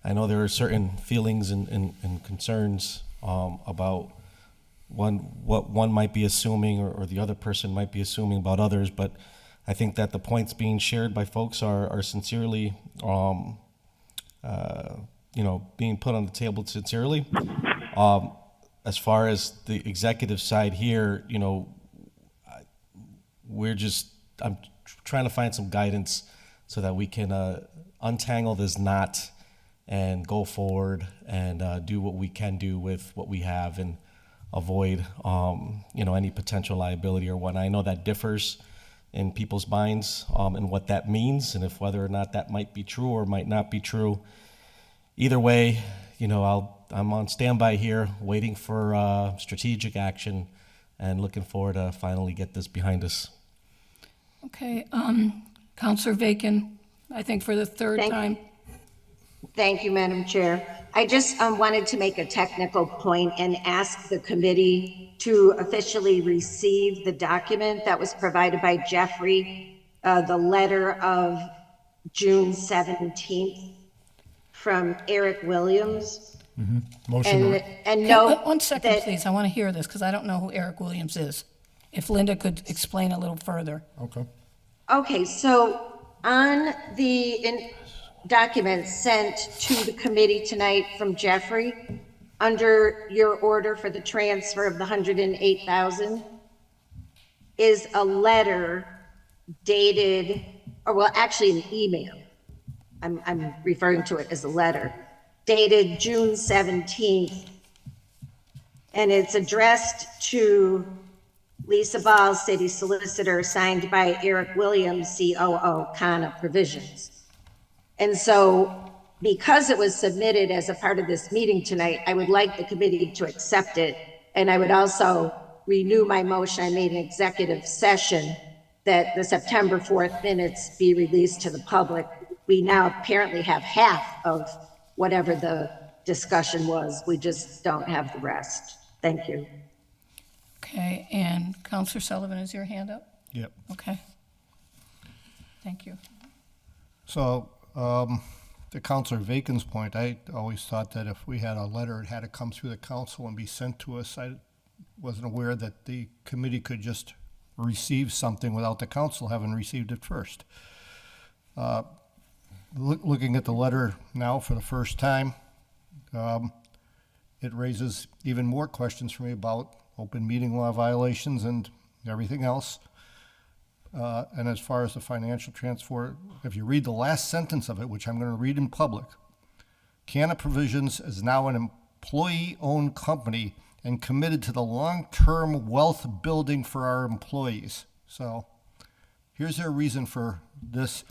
Speaker 7: I know there are certain feelings and concerns about what one might be assuming or the other person might be assuming about others, but I think that the points being shared by folks are sincerely, you know, being put on the table sincerely. As far as the executive side here, you know, I'm trying to find some guidance so that we can untangle this knot and go forward and do what we can do with what we have and avoid, you know, any potential liability or what. I know that differs in people's minds and what that means, and if whether or not that might be true or might not be true. Either way, you know, I'm on standby here, waiting for strategic action, and looking forward to finally get this behind us.
Speaker 1: Okay, Councilor Bacon, I think for the third time.
Speaker 12: Thank you, Madam Chair. I just wanted to make a technical point and ask the committee to officially receive the document that was provided by Jeffrey, the letter of June 17th from Eric Williams.
Speaker 2: Motion.
Speaker 12: And note
Speaker 1: 1 second,
Speaker 12: that-
Speaker 1: please. I want to hear this because I don't know who Eric Williams is. If Linda could explain a little further.
Speaker 2: Okay.
Speaker 12: Okay, so on the document sent to the committee tonight from Jeffrey, under your order for the transfer of the 108,000, is a letter dated, or well, actually an email. I'm referring to it as a letter dated June 17th, and it's addressed to Lisa Ball, City Solicitor, signed by Eric Williams, COO, CANNA Provisions. And so, because it was submitted as a part of this meeting tonight, I would like the committee to accept it. And I would also renew my motion I made in executive session that the September 4th minutes be released to the public. We now apparently have half of whatever the discussion was. We just don't have the rest. Thank you.
Speaker 1: Okay, and Counselor Sullivan, is your hand up?
Speaker 14: Yep.
Speaker 1: Okay. Thank you.
Speaker 14: So, to Counselor Vacan's point, I always thought that if we had a letter, it had to come through the council and be sent to us. I wasn't aware that the committee could just receive something without the council having received it first. Looking at the letter now for the first time, it raises even more questions for me about open meeting law violations and everything else. And as far as the financial transfer, if you read the last sentence of it, which I'm going to read in public, CANNA Provisions is now an employee-owned company and committed to the long-term wealth building for our employees. So here's their reason for this,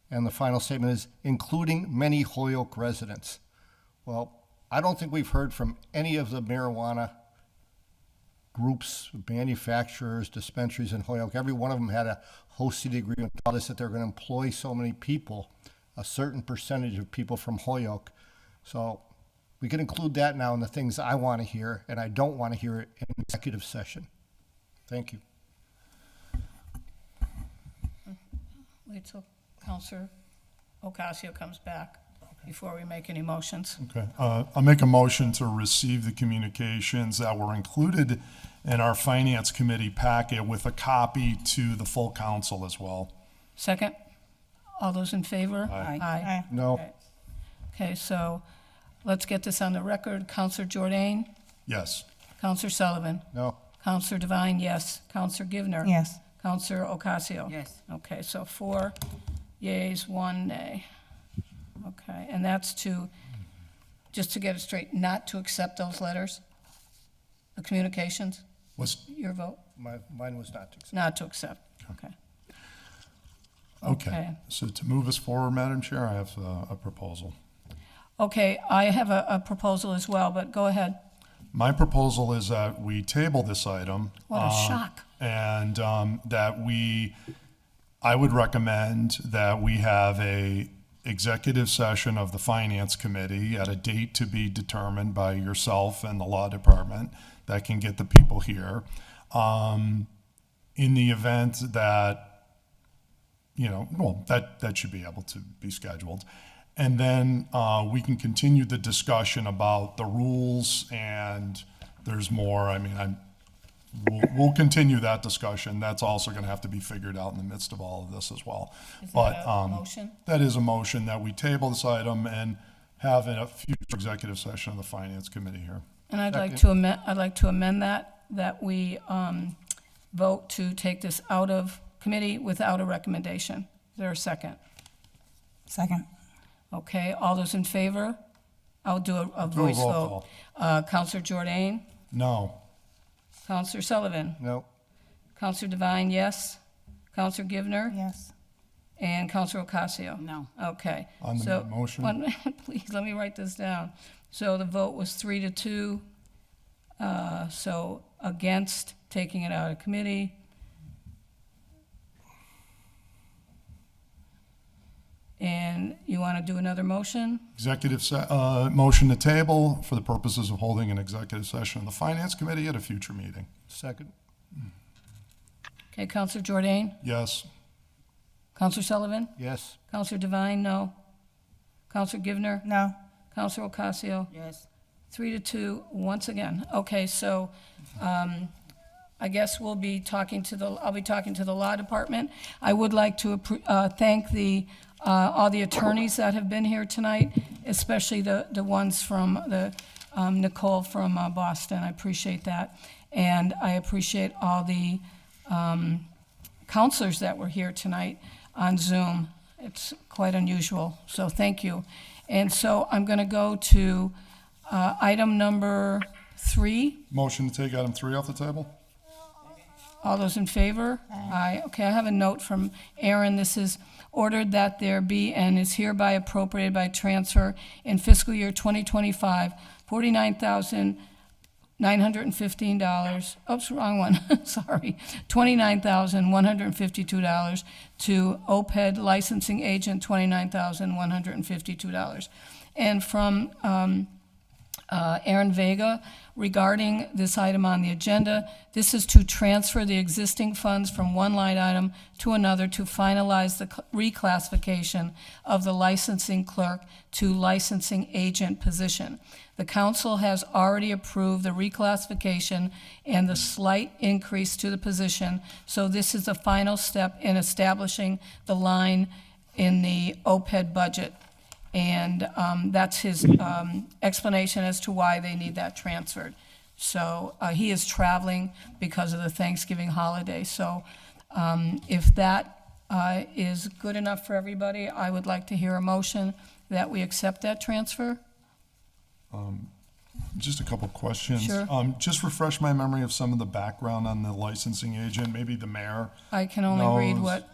Speaker 14: and the final statement is, including many Holyoke residents. Well, I don't think we've heard from any of the marijuana groups, manufacturers, dispensaries in Holyoke. Every one of them had a hosting agreement with us that they're going to employ so many people, a certain percentage of people from Holyoke. So we can include that now in the things I want to hear, and I don't want to hear it in executive session. Thank you.
Speaker 1: Wait till Counselor Ocasio comes back before we make any motions.
Speaker 2: Okay, I'll make a motion to receive the communications that were included in our Finance Committee packet with a copy to the full council as well.
Speaker 1: Second? All those in favor?
Speaker 2: Aye.
Speaker 1: Aye.
Speaker 14: No.
Speaker 1: Okay. Okay, so let's get this on the record. Counselor Jordan?
Speaker 2: Yes.
Speaker 1: Counselor Sullivan?
Speaker 14: No.
Speaker 1: Counselor Devine, yes. Counselor Givner?
Speaker 13: Yes.
Speaker 1: Counselor Ocasio?
Speaker 13: Yes.
Speaker 1: Okay, so 4 yeas, 1 nay. Okay, and that's to, just to get it straight, not to accept those letters? The communications?
Speaker 2: Was,
Speaker 1: Your vote?
Speaker 14: Mine was not to accept.
Speaker 1: Not to accept, okay.
Speaker 2: okay. So to move us forward, Madam Chair, I have a proposal.
Speaker 1: Okay, I have a proposal as well, but go ahead.
Speaker 2: My proposal is that we table this item.
Speaker 1: What a shock.
Speaker 2: And that I would recommend that we have a executive session of the Finance Committee at a date to be determined by yourself and the Law Department that can get the people here. In the event that, that should be able to be scheduled. And then we can continue the discussion about the rules, and there's more. I mean, we'll continue that discussion. That's also going to have to be figured out in the midst of all of this as well.
Speaker 1: Is that a motion?
Speaker 2: That is a motion that we table this item and have a future executive session of the Finance Committee here.
Speaker 1: And I'd like to amend that we vote to take this out of committee without a recommendation. Is there a second?
Speaker 13: Second.
Speaker 1: Okay, all those in favor? I'll do a voice vote. Counselor Jordan?
Speaker 2: No.
Speaker 1: Counselor Sullivan?
Speaker 14: No.
Speaker 1: Counselor Devine, yes. Counselor Givner?
Speaker 13: Yes.
Speaker 1: And Counselor Ocasio?
Speaker 13: No.
Speaker 1: Okay.
Speaker 2: On the
Speaker 1: So,
Speaker 2: motion?
Speaker 1: 1 minute, please, let me write this down. So the vote was 3-2. So against taking it out of committee. And you want to do another motion?
Speaker 2: Motion to table for the purposes of holding an executive session of the Finance Committee at a future meeting.
Speaker 14: Second.
Speaker 1: Okay, Counselor Jordan?
Speaker 2: Yes.
Speaker 1: Counselor Sullivan?
Speaker 14: Yes.
Speaker 1: Counselor Devine, no. Counselor Givner?
Speaker 13: No.
Speaker 1: Counselor Ocasio?
Speaker 13: Yes.
Speaker 1: 3-2, once again. Okay, so I guess I'll be talking to the Law Department. I would like to thank all the attorneys that have been here tonight, especially the ones from Nicole from Boston. I appreciate that. And I appreciate all the counselors that were here tonight on Zoom. It's quite unusual, so thank you. And so I'm going to go to item number 3.
Speaker 2: Motion to take item 3 off the table?
Speaker 1: All those in favor? Aye. Okay, I have a note from Aaron. This is ordered that there be and is hereby appropriated by transfer in fiscal year 2025, $915, oops, wrong one, sorry, $29,152 to OPED licensing agent, $29,152. And from Aaron Vega, regarding this item on the agenda, this is to transfer the existing funds from one line item to another to finalize the reclassification of the licensing clerk to licensing agent position. The council has already approved the reclassification and the slight increase to the position, so this is the final step in establishing the line in the OPED budget. And that's his explanation as to why they need that transferred. So he is traveling because of the Thanksgiving holiday. So if that is good enough for everybody, I would like to hear a motion that we accept that transfer.
Speaker 2: Just a couple questions.
Speaker 1: Sure.
Speaker 2: Just refresh my memory of some of the background on the licensing agent, maybe the mayor.
Speaker 1: I can only read
Speaker 2: knows.
Speaker 1: what,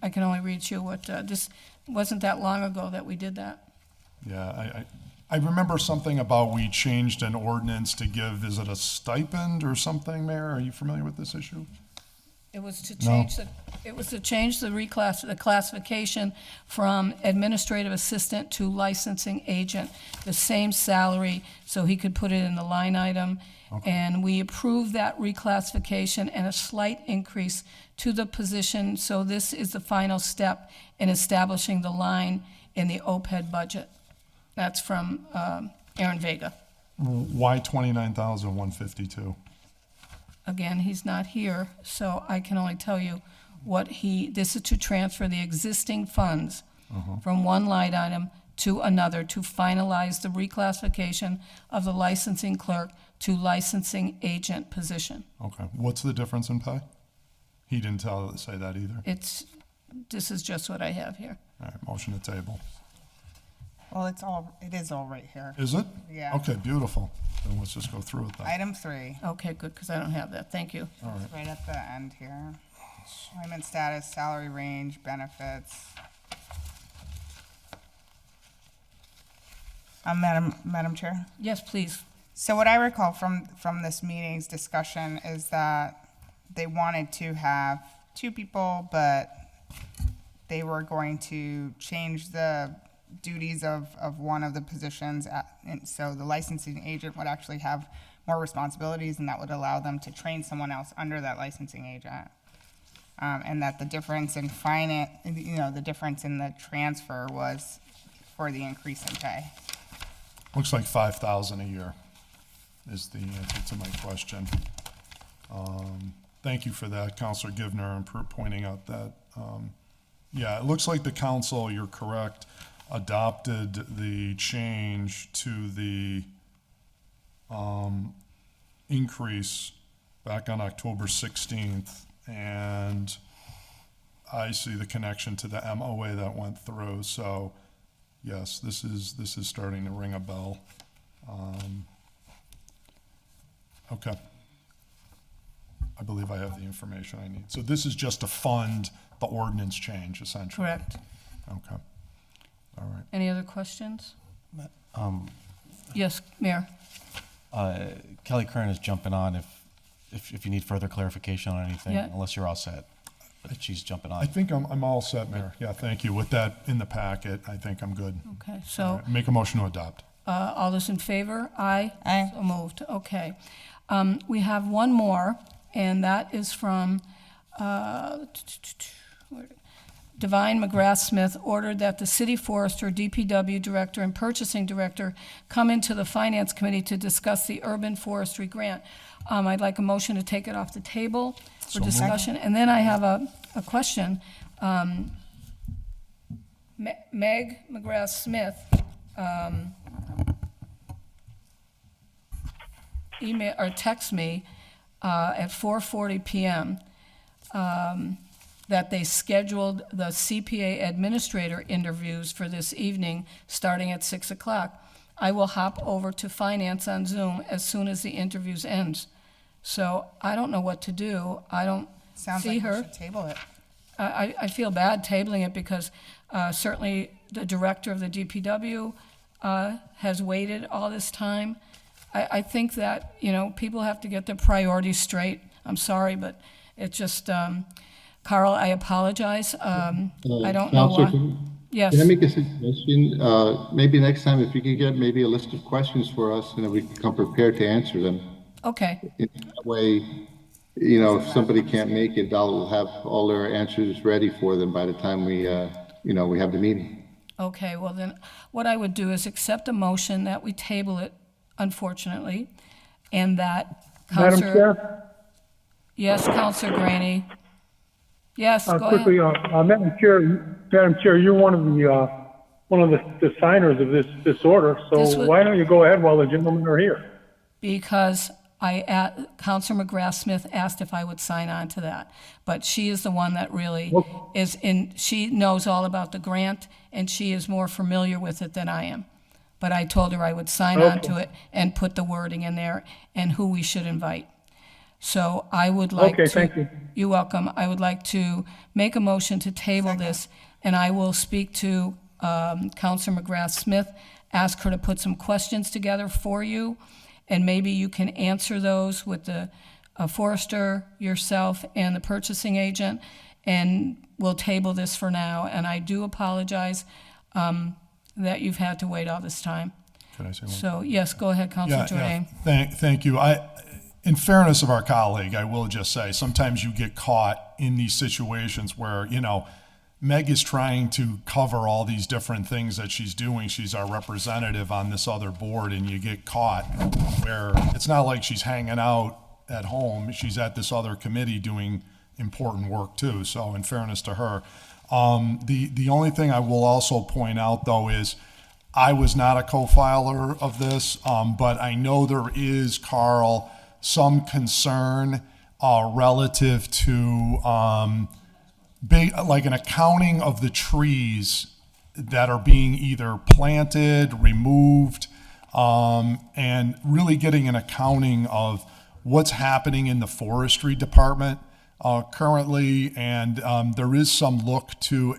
Speaker 1: I can only read you what, this wasn't that long ago that we did that.
Speaker 2: Yeah, I remember something about we changed an ordinance to give, is it a stipend or something, Mayor? Are you familiar with this issue?
Speaker 1: It was to change the, the classification from administrative assistant to licensing agent, the same salary, so he could put it in the line item.
Speaker 2: Okay.
Speaker 1: And we approved that reclassification and a slight increase to the position, so this is the final step in establishing the line in the OPED budget. That's from Aaron Vega.
Speaker 2: Why 29,152?
Speaker 1: Again, he's not here, so I can only tell you what this is to transfer the existing funds from one line item to another to finalize the reclassification of the licensing clerk to licensing agent position.
Speaker 2: Okay, what's the difference in pay? He didn't say that either.
Speaker 1: This is just what I have here.
Speaker 2: All right, motion to table.
Speaker 13: Well, it is all right here.
Speaker 2: Is it?
Speaker 13: Yeah.
Speaker 2: Okay, beautiful. Then let's just go through it then.
Speaker 13: Item 3.
Speaker 1: Okay, good, because I don't have that. Thank you.
Speaker 2: All right.
Speaker 13: It's right at the end here. Employment status, salary range, benefits. Madam Chair?
Speaker 1: Yes, please.
Speaker 13: So what I recall from this meeting's discussion is that they wanted to have 2 people, but they were going to change the duties of one of the positions. And so the licensing agent would actually have more responsibilities, and that would allow them to train someone else under that licensing agent. And that the difference in the difference in the transfer was for the increase in pay.
Speaker 2: Looks like 5,000 a year is the answer to my question. Thank you for that, Councilor Givner, and pointing out that. Yeah, it looks like the council, you're correct, adopted the change to the increase back on October 16th, and I see the connection to the MOA that went through. So, yes, this is starting to ring a bell. Okay. I believe I have the information I need. So this is just to fund the ordinance change, essentially.
Speaker 1: Correct.
Speaker 2: Okay. All right.
Speaker 1: Any other questions? Yes, Mayor.
Speaker 7: Kelly Kern is jumping on if you need further clarification on anything,
Speaker 1: Yeah.
Speaker 7: unless you're all set. But she's jumping on.
Speaker 2: I think I'm all set, Mayor. Yeah, thank you. With that in the packet, I think I'm good.
Speaker 1: Okay, so
Speaker 2: All right, make a motion to adopt.
Speaker 1: all those in favor? Aye?
Speaker 13: Aye.
Speaker 1: So moved, okay. We have one more, and that is from Divine McGrath-Smith, ordered that the city forester, DPW director, and purchasing director come into the finance committee to discuss the urban forestry grant. I'd like a motion to take it off the table for
Speaker 2: So moved.
Speaker 1: discussion. And then I have a question. Meg McGrath-Smith email or text me at 4:40 p.m. That they scheduled the CPA administrator interviews for this evening, starting at 6 o'clock. I will hop over to finance on Zoom as soon as the interviews ends. So I don't know what to do. I don't
Speaker 13: Sounds
Speaker 1: see
Speaker 13: like
Speaker 1: her.
Speaker 13: we should table it.
Speaker 1: I feel bad tabling it because certainly the director of the DPW has waited all this time. I think that, you know, people have to get their priorities straight. I'm sorry, but it just, Carl, I apologize. I don't know
Speaker 4: Counselor,
Speaker 1: why. Yes.
Speaker 4: Can I make a suggestion? Maybe next time, if you could get maybe a list of questions for us, and then we can come prepared to answer them.
Speaker 1: Okay.
Speaker 4: In that way, you know, if somebody can't make it, I'll have all their answers ready for them by the time we, you know, we have the meeting.
Speaker 1: Okay, well then, what I would do is accept a motion that we table it, unfortunately, and that
Speaker 5: Madam
Speaker 1: Counselor...
Speaker 5: Chair?
Speaker 1: Yes, Counselor Graney. Yes, go
Speaker 5: Quickly,
Speaker 1: ahead.
Speaker 5: Madam Chair, you're one of the signers of this order,
Speaker 1: This
Speaker 5: so
Speaker 1: was-
Speaker 5: why don't you go ahead while the gentlemen are here?
Speaker 1: Because Counselor McGrath Smith asked if I would sign on to that. But she is the one that really she knows all about the grant, and she is more familiar with it than I am. But I told her I would sign on to it and put the wording in there and who we should invite. So I would like to...
Speaker 5: Okay, thank you.
Speaker 1: You're welcome. I would like to make a motion to table this, and I will speak to Counselor McGrath Smith, ask her to put some questions together for you, and maybe you can answer those with the forester, yourself, and the purchasing agent, and we'll table this for now. And I do apologize that you've had to wait all this time.
Speaker 2: Can I say one?
Speaker 1: So, yes, go ahead, Counselor Jordan.
Speaker 2: Thank you. In fairness of our colleague, I will just say, sometimes you get caught in these situations where, you know, Meg is trying to cover all these different things that she's doing. She's our representative on this other board, and you get caught where it's not like she's hanging out at home. She's at this other committee doing important work too. So in fairness to her, the only thing I will also point out though is I was not a co-filer of this, but I know there is, Carl, some concern relative to like an accounting of the trees that are being either planted, removed, and really getting an accounting of what's happening in the forestry department currently. And there is some look to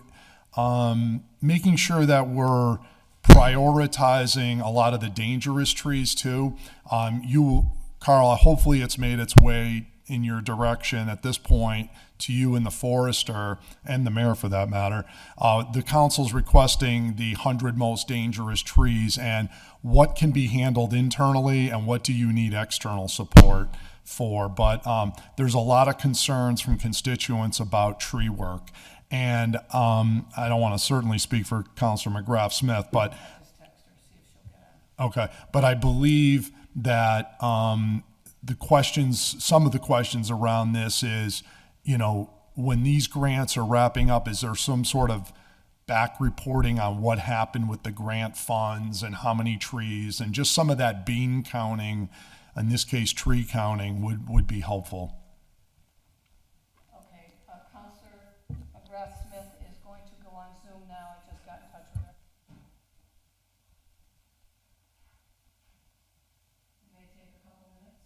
Speaker 2: making sure that we're prioritizing a lot of the dangerous trees too. Carl, hopefully it's made its way in your direction at this point to you and the forester and the mayor for that matter. The council's requesting the 100 most dangerous trees and what can be handled internally and what do you need external support for. But there's a lot of concerns from constituents about tree work. And I don't want to certainly speak for Councilor McGrath Smith, but okay. But I believe that some of the questions around this is, you know, when these grants are wrapping up, is there some sort of back reporting on what happened with the grant funds and how many trees, and just some of that bean counting, in this case tree counting, would be helpful.
Speaker 1: Okay, Counselor McGrath Smith is going to go on Zoom now. I just got in touch with her. It may take a couple minutes.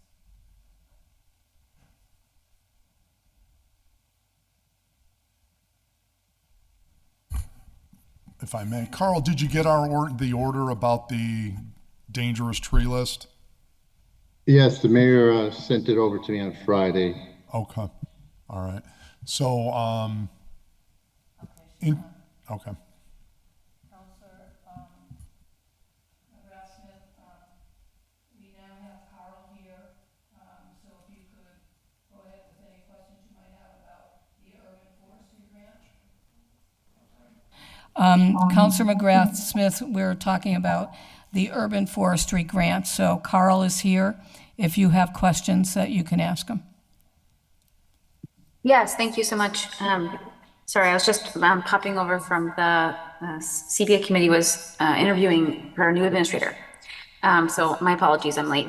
Speaker 2: If I may. Carl, did you get the order about the dangerous tree list?
Speaker 4: Yes, the mayor sent it over to me on Friday.
Speaker 2: Okay. All right. So, okay.
Speaker 1: Counselor McGrath Smith, we now have Carl here, so if you could go ahead with any questions you might have about the urban forestry grant. Counselor McGrath Smith, we're talking about the urban forestry grant. So Carl is here if you have questions that you can ask him.
Speaker 15: Yes, thank you so much. Sorry, I was just popping over from the CPA committee was interviewing our new administrator. So my apologies, I'm late.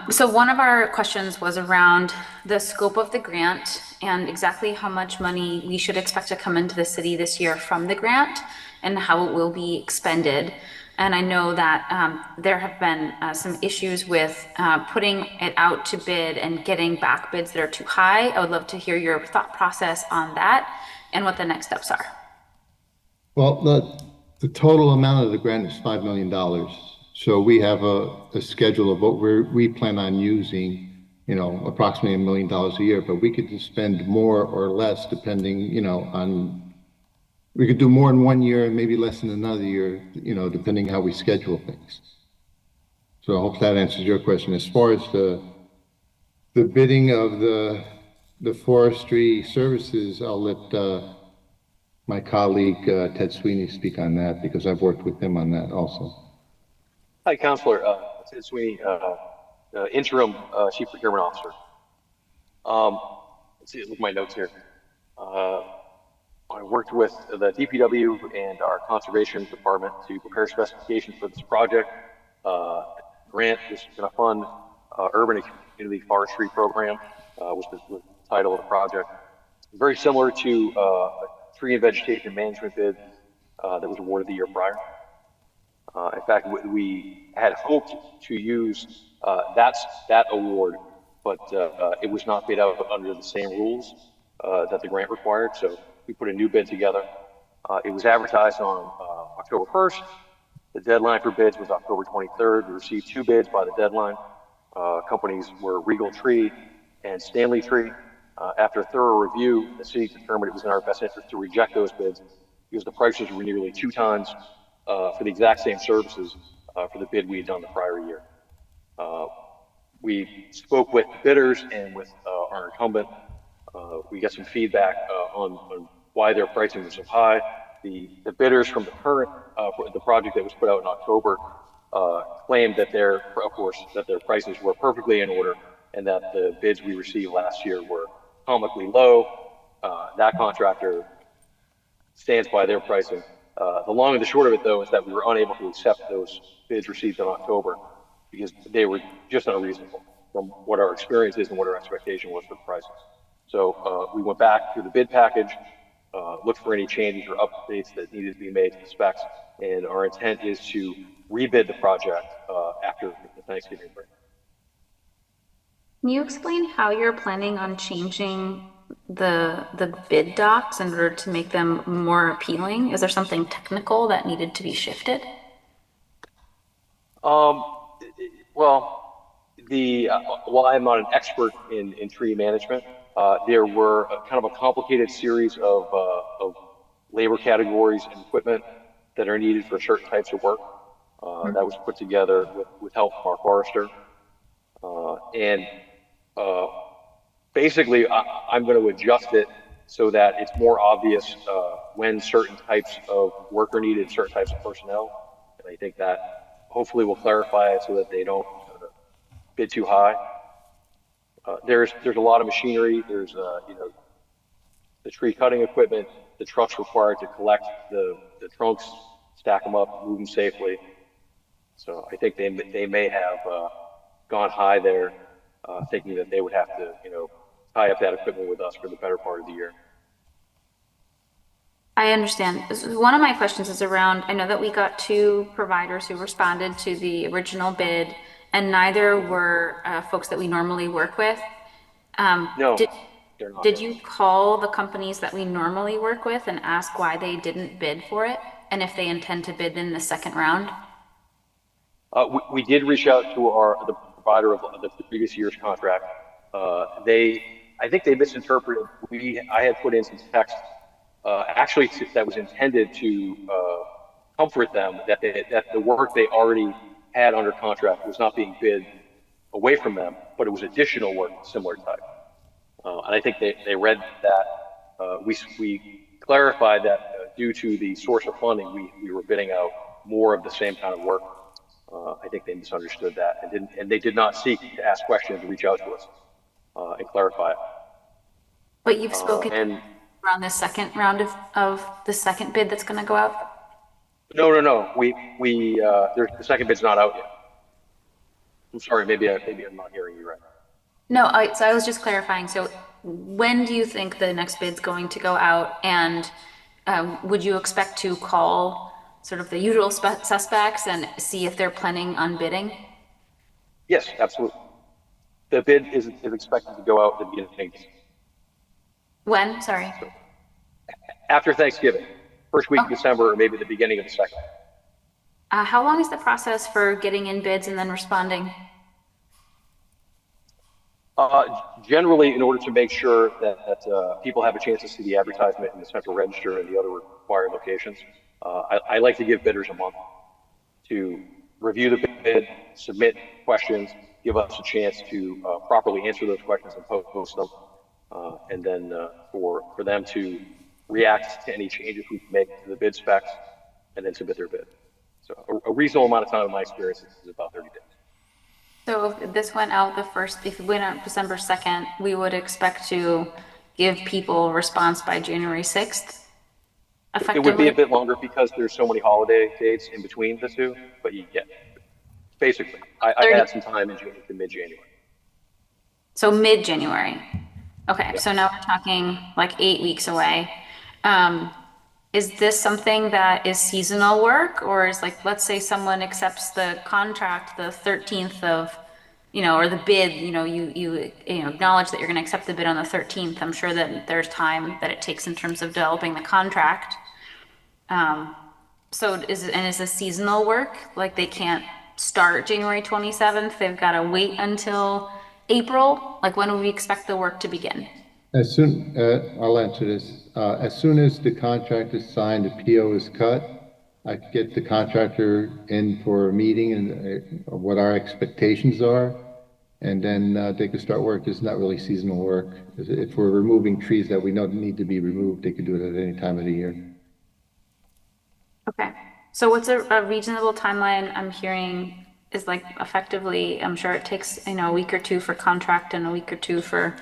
Speaker 15: So one of our questions was around the scope of the grant and exactly how much money we should expect to come into the city this year from the grant and how it will be expended. And I know that there have been some issues with putting it out to bid and getting back bids that are too high. I would love to hear your thought process on that and what the next steps are.
Speaker 4: Well, the total amount of the grant is $5 million. So we have a schedule of what we plan on using, you know, approximately $1 million a year, but we could spend more or less depending, you know, on, we could do more in one year and maybe less in another year, you know, depending how we schedule things. So I hope that answers your question. As far as the bidding of the forestry services, I'll let my colleague Ted Sweeney speak on that because I've worked with him on that also.
Speaker 6: Hi, Counselor. Ted Sweeney, Interim Chief Procurement Officer. Let's see, look at my notes here. I worked with the DPW and our Conservation Department to prepare specifications for this project. Grant is going to fund Urban and Community Forestry Program, which is the title of the project. Very similar to a tree and vegetation management bid that was awarded the year prior. In fact, we had hoped to use that award, but it was not bid out under the same rules that the grant required. So we put a new bid together. It was advertised on October 1st. The deadline for bids was October 23rd. We received 2 bids by the deadline. Companies were Regal Tree and Stanley Tree. After a thorough review, the city determined it was in our best interest to reject those bids because the prices were nearly 2 times for the exact same services for the bid we had done the prior year. We spoke with bidders and with our incumbent. We got some feedback on why their pricing was so high. The bidders from the current the project that was put out in October claimed that their prices were perfectly in order and that the bids we received last year were comically low. That contractor stands by their pricing. The long and the short of it, though, is that we were unable to accept those bids received in October because they were just unreasonable from what our experience is and what our expectation was for the prices. So we went back through the bid package, looked for any changes or updates that needed to be made to the specs, and our intent is to rebid the project after the Thanksgiving break.
Speaker 15: Can you explain how you're planning on changing the bid docs in order to make them more appealing? Is there something technical that needed to be shifted?
Speaker 6: While I'm not an expert in tree management, there were kind of a complicated series of labor categories and equipment that are needed for certain types of work. That was put together with help from our forester. Basically, I'm going to adjust it so that it's more obvious when certain types of work are needed, certain types of personnel. And I think that hopefully will clarify it so that they don't bid too high. There's a lot of machinery. There's the tree cutting equipment, the trucks required to collect the trunks, stack them up, move them safely. So I think they may have gone high there, thinking that they would have to tie up that equipment with us for the better part of the year.
Speaker 15: I understand. One of my questions is around, I know that we got 2 providers who responded to the original bid, and neither were folks that we normally work with.
Speaker 6: No, they're not.
Speaker 15: Did you call the companies that we normally work with and ask why they didn't bid for it, and if they intend to bid in the second round?
Speaker 6: We did reach out to the provider of the previous year's contract. I think they misinterpreted. I had put in some text, actually that was intended to comfort them that the work they already had under contract was not being bid away from them, but it was additional work similar type. And I think they read that. We clarified that due to the source of funding, we were bidding out more of the same kind of work. I think they misunderstood that and they did not seek to ask questions to reach out to us and clarify it.
Speaker 15: But you've spoken around the second round of the second bid that's going to go out?
Speaker 6: No. The second bid's not out yet. I'm sorry, maybe I'm not hearing you right.
Speaker 15: No, so I was just clarifying. So when do you think the next bid's going to go out? And would you expect to call sort of the usual suspects and see if they're planning on bidding?
Speaker 6: Yes, absolutely. The bid is expected to go out at the beginning.
Speaker 15: When? Sorry.
Speaker 6: After Thanksgiving, first week of December, or maybe the beginning of the second.
Speaker 15: How long is the process for getting in bids and then responding?
Speaker 6: Generally, in order to make sure that people have a chance to see the advertisement in the central register and the other required locations, I like to give bidders a month to review the bid, submit questions, give us a chance to properly answer those questions and post them, and then for them to react to any changes we make to the bid specs, and then submit their bid. So a reasonable amount of time, in my experience, is about 30 days.
Speaker 15: So if this went out if it went out December 2nd, we would expect to give people a response by January 6th?
Speaker 6: It would be a bit longer because there's so many holiday dates in between the two, but yeah, basically, I had some time in mid-January.
Speaker 15: So mid-January. Okay, so now we're talking like 8 weeks away. Is this something that is seasonal work, or is like, let's say someone accepts the contract the 13th of, or the bid, you acknowledge that you're going to accept the bid on the 13th. I'm sure that there's time that it takes in terms of developing the contract. So is this seasonal work? Like they can't start January 27th. They've got to wait until April. Like when would we expect the work to begin?
Speaker 4: As soon, I'll answer this. As soon as the contract is signed, the PO is cut, I get the contractor in for a meeting and what our expectations are, and then they can start work. It's not really seasonal work. If we're removing trees that we know need to be removed, they can do it at any time of the year.
Speaker 15: Okay. So what's a reasonable timeline I'm hearing is like effectively, I'm sure it takes, a week or two for contract and a week or two for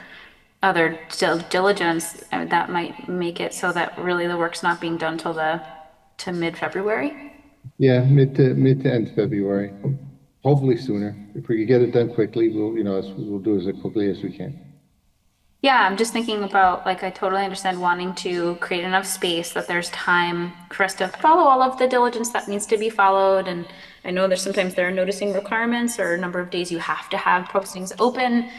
Speaker 15: other diligence. That might make it so that really the work's not being done to mid-February.
Speaker 4: Yeah, mid to end February. Hopefully sooner. If we could get it done quickly, we'll do it as quickly as we can.
Speaker 15: Yeah, I'm just thinking about, like, I totally understand wanting to create enough space that there's time for us to follow all of the diligence that needs to be followed. And I know sometimes there are noticing requirements or a number of days you have to have postings open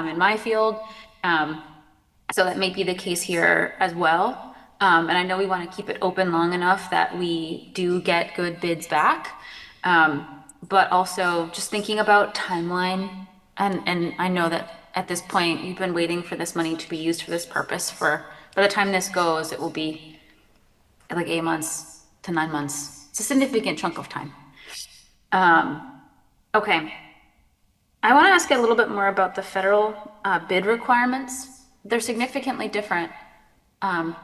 Speaker 15: in my field. So that may be the case here as well. And I know we want to keep it open long enough that we do get good bids back. But also just thinking about timeline. And I know that at this point, you've been waiting for this money to be used for this purpose by the time this goes, it will be like 8 months to 9 months. It's a significant chunk of time. Okay. I want to ask a little bit more about the federal bid requirements. They're significantly different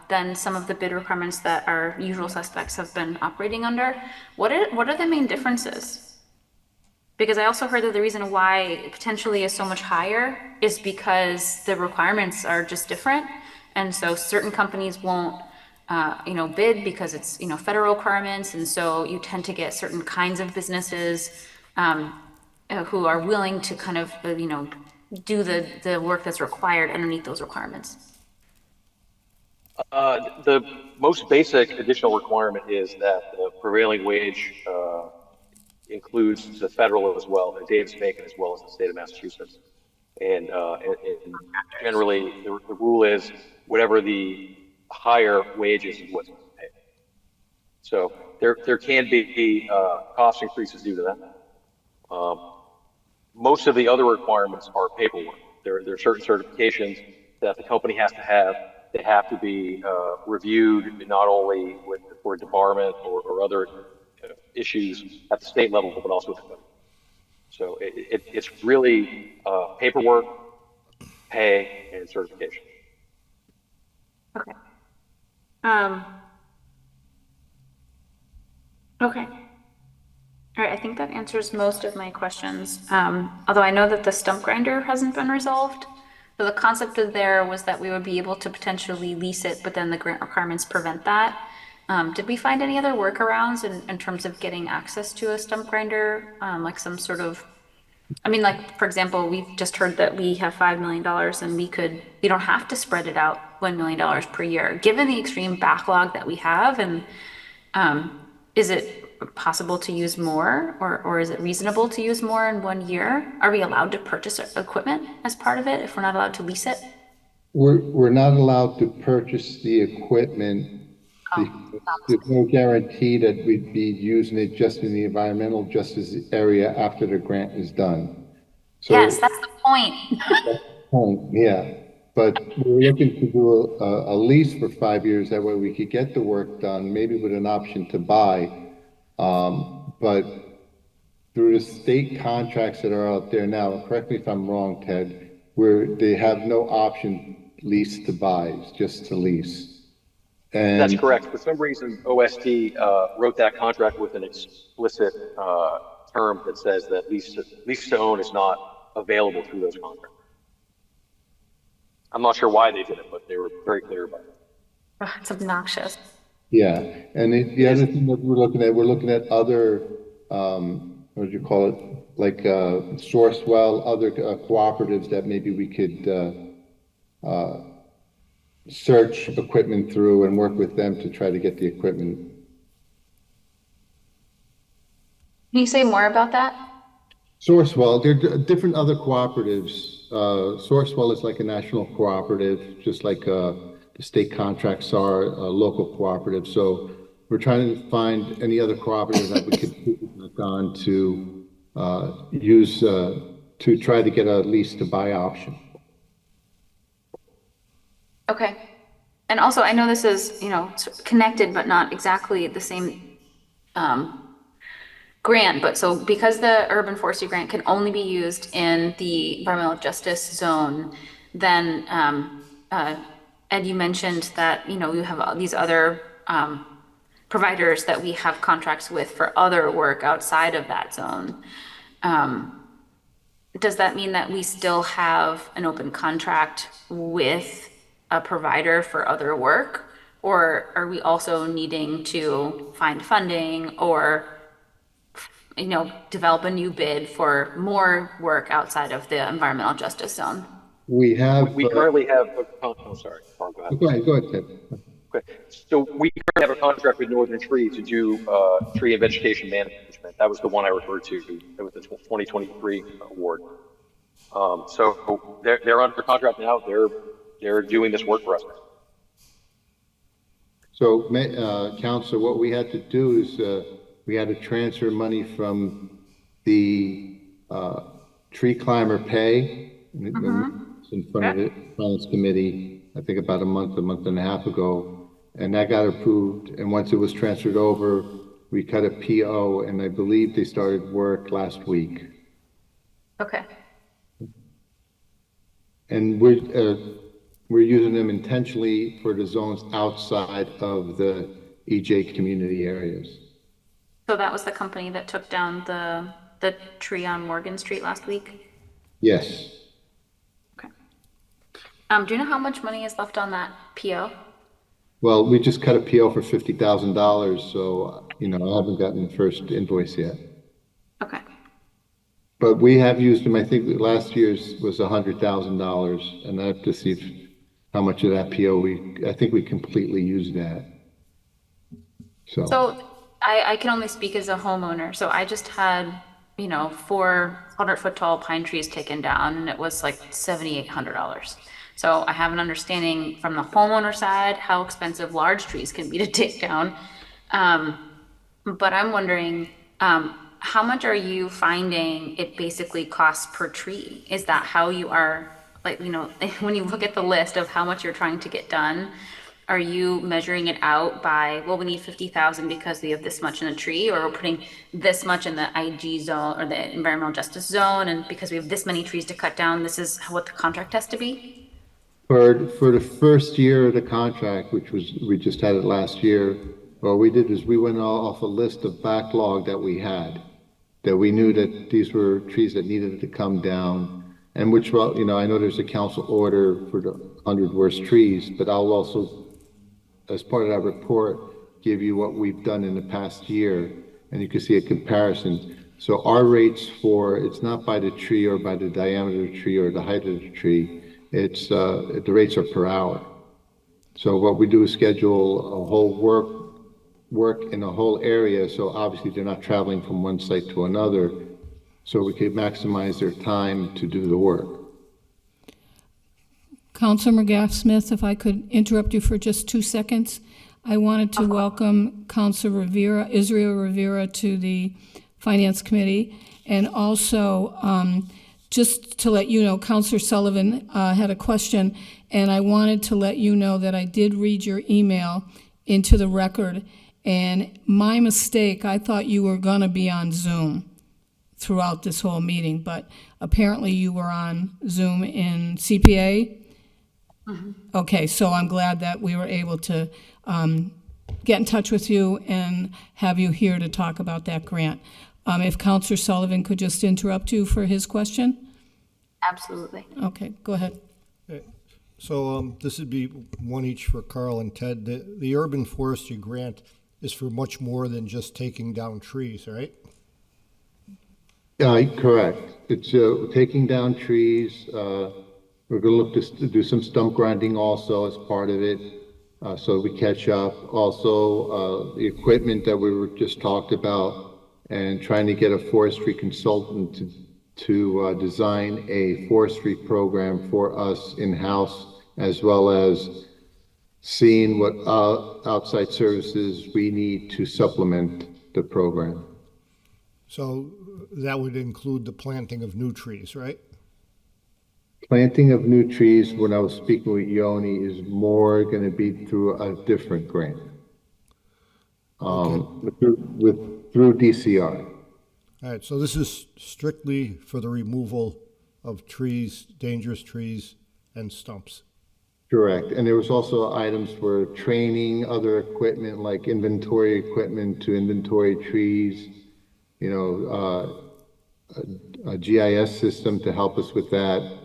Speaker 15: than some of the bid requirements that our usual suspects have been operating under. What are the main differences? Because I also heard that the reason why it potentially is so much higher is because the requirements are just different. And so certain companies won't, bid because it's, federal requirements. And so you tend to get certain kinds of businesses who are willing to kind of, do the work that's required underneath those requirements.
Speaker 6: The most basic additional requirement is that the prevailing wage includes the federal as well, the Davis-Bacon as well as the state of Massachusetts. And generally, the rule is whatever the higher wages is what's paid. So there can be cost increases due to that. Most of the other requirements are paperwork. There are certain certifications that the company has to have. They have to be reviewed not only for debarment or other issues at the state level, but also with the federal. So it's really paperwork, pay, and certification.
Speaker 15: Okay. Okay. All right, I think that answers most of my questions. Although I know that the stump grinder hasn't been resolved. So the concept of there was that we would be able to potentially lease it, but then the grant requirements prevent that. Did we find any other workarounds in terms of getting access to a stump grinder? Like some sort of, for example, we've just heard that we have $5 million and we don't have to spread it out $1 million per year. Given the extreme backlog that we have, and is it possible to use more, or is it reasonable to use more in 1 year? Are we allowed to purchase equipment as part of it if we're not allowed to lease it?
Speaker 4: We're not allowed to purchase the equipment There's no guarantee that we'd be using it just in the environmental justice area after the grant is done. So,
Speaker 15: Yes, that's the point.
Speaker 4: yeah, but we're looking to do a lease for 5 years. That way we could get the work done, maybe with an option to buy. But through the state contracts that are out there now, and correct me if I'm wrong, Ted, where they have no option lease to buy, it's just to lease. And
Speaker 6: That's correct. For some reason, OST wrote that contract with an explicit term that says that lease to own is not available through those contracts. I'm not sure why they did it, but they were very clear about it.
Speaker 15: Ugh, it's obnoxious.
Speaker 4: yeah, and the other thing that we're looking at other, what do you call it? Like Sourcewell, other cooperatives that maybe we could search equipment through and work with them to try to get the equipment.
Speaker 15: Can you say more about that?
Speaker 4: Sourcewell, there are different other cooperatives. Sourcewell is like a national cooperative, just like the state contracts are a local cooperative. So we're trying to find any other cooperative that we could put on to use to try to get a lease to buy option.
Speaker 15: Okay. And also, I know this is, connected, but not exactly the same grant. But so because the urban forestry grant can only be used in the environmental justice zone, then, Ed, you mentioned that, you have these other providers that we have contracts with for other work outside of that zone. Does that mean that we still have an open contract with a provider for other work, or are we also needing to find funding or develop a new bid for more work outside of the environmental justice zone?
Speaker 4: We
Speaker 6: currently have sorry, Mark,
Speaker 4: go ahead, Ted.
Speaker 6: Okay, so we currently have a contract with Northern Tree to do tree and vegetation management. That was the one I referred to. It was the 2023 award. So they're under contract now. They're doing this work for us.
Speaker 4: So, Counselor, what we had to do is we had to transfer money from the tree climber pay in front of the Finance Committee, I think about a month and a half ago, and that got approved. And once it was transferred over, we cut a PO, and I believe they started work last week.
Speaker 15: Okay.
Speaker 4: And we're using them intentionally for the zones outside of the EJ community areas.
Speaker 15: So that was the company that took down the tree on Morgan Street last week?
Speaker 4: Yes.
Speaker 15: Okay. Do you know how much money is left on that PO?
Speaker 4: Well, we just cut a PO for $50,000, so, I haven't gotten the first invoice yet.
Speaker 15: Okay.
Speaker 4: But we have used them, I think last year's was $100,000, and I have to see how much of that PO I think we completely used that. So
Speaker 15: I can only speak as a homeowner. So I just had, 4 100-foot tall pine trees taken down, and it was like $7,800. So I have an understanding from the homeowner side how expensive large trees can be to take down. But I'm wondering, how much are you finding it basically costs per tree? Is that how you are, when you look at the list of how much you're trying to get done, are you measuring it out by, well, we need 50,000 because we have this much in a tree, or we're putting this much in the IG zone or the environmental justice zone, and because we have this many trees to cut down, this is what the contract has to be?
Speaker 4: For the first year of the contract, we just had it last year, what we did is we went off a list of backlog that we had, that we knew that these were trees that needed to come down, and which, I know there's a council order for the 100 worst trees, but I'll also, as part of that report, give you what we've done in the past year, and you can see a comparison. So our rates it's not by the tree or by the diameter of the tree or the height of the tree, it's the rates are per hour. So what we do is schedule a whole work in a whole area, so obviously they're not traveling from one site to another, so we could maximize their time to do the work.
Speaker 1: Councilor McGrath-Smith, if I could interrupt you for just 2 seconds. I wanted to welcome Councilor Rivera, Israel Rivera, to the Finance Committee. And also, just to let you know, Councilor Sullivan had a question, and I wanted to let you know that I did read your email into the record. And my mistake, I thought you were going to be on Zoom throughout this whole meeting, but apparently you were on Zoom in CPA. Okay, so I'm glad that we were able to get in touch with you and have you here to talk about that grant. If Councilor Sullivan could just interrupt you for his question?
Speaker 15: Absolutely.
Speaker 1: Okay, go ahead.
Speaker 14: So this would be one each for Carl and Ted. The urban forestry grant is for much more than just taking down trees, right?
Speaker 4: Correct. It's taking down trees. We're going to look to do some stump grinding also as part of it, so we catch up. Also, the equipment that we were just talked about, and trying to get a forestry consultant to design a forestry program for us in-house, as well as seeing what outside services we need to supplement the program.
Speaker 14: So that would include the planting of new trees, right?
Speaker 4: Planting of new trees, when I was speaking with Yoni, is more going to be through a different grant, through DCR.
Speaker 14: All right, so this is strictly for the removal of trees, dangerous trees, and stumps.
Speaker 4: Correct. And there was also items for training, other equipment like inventory equipment to inventory trees, you know, a GIS system to help us with that,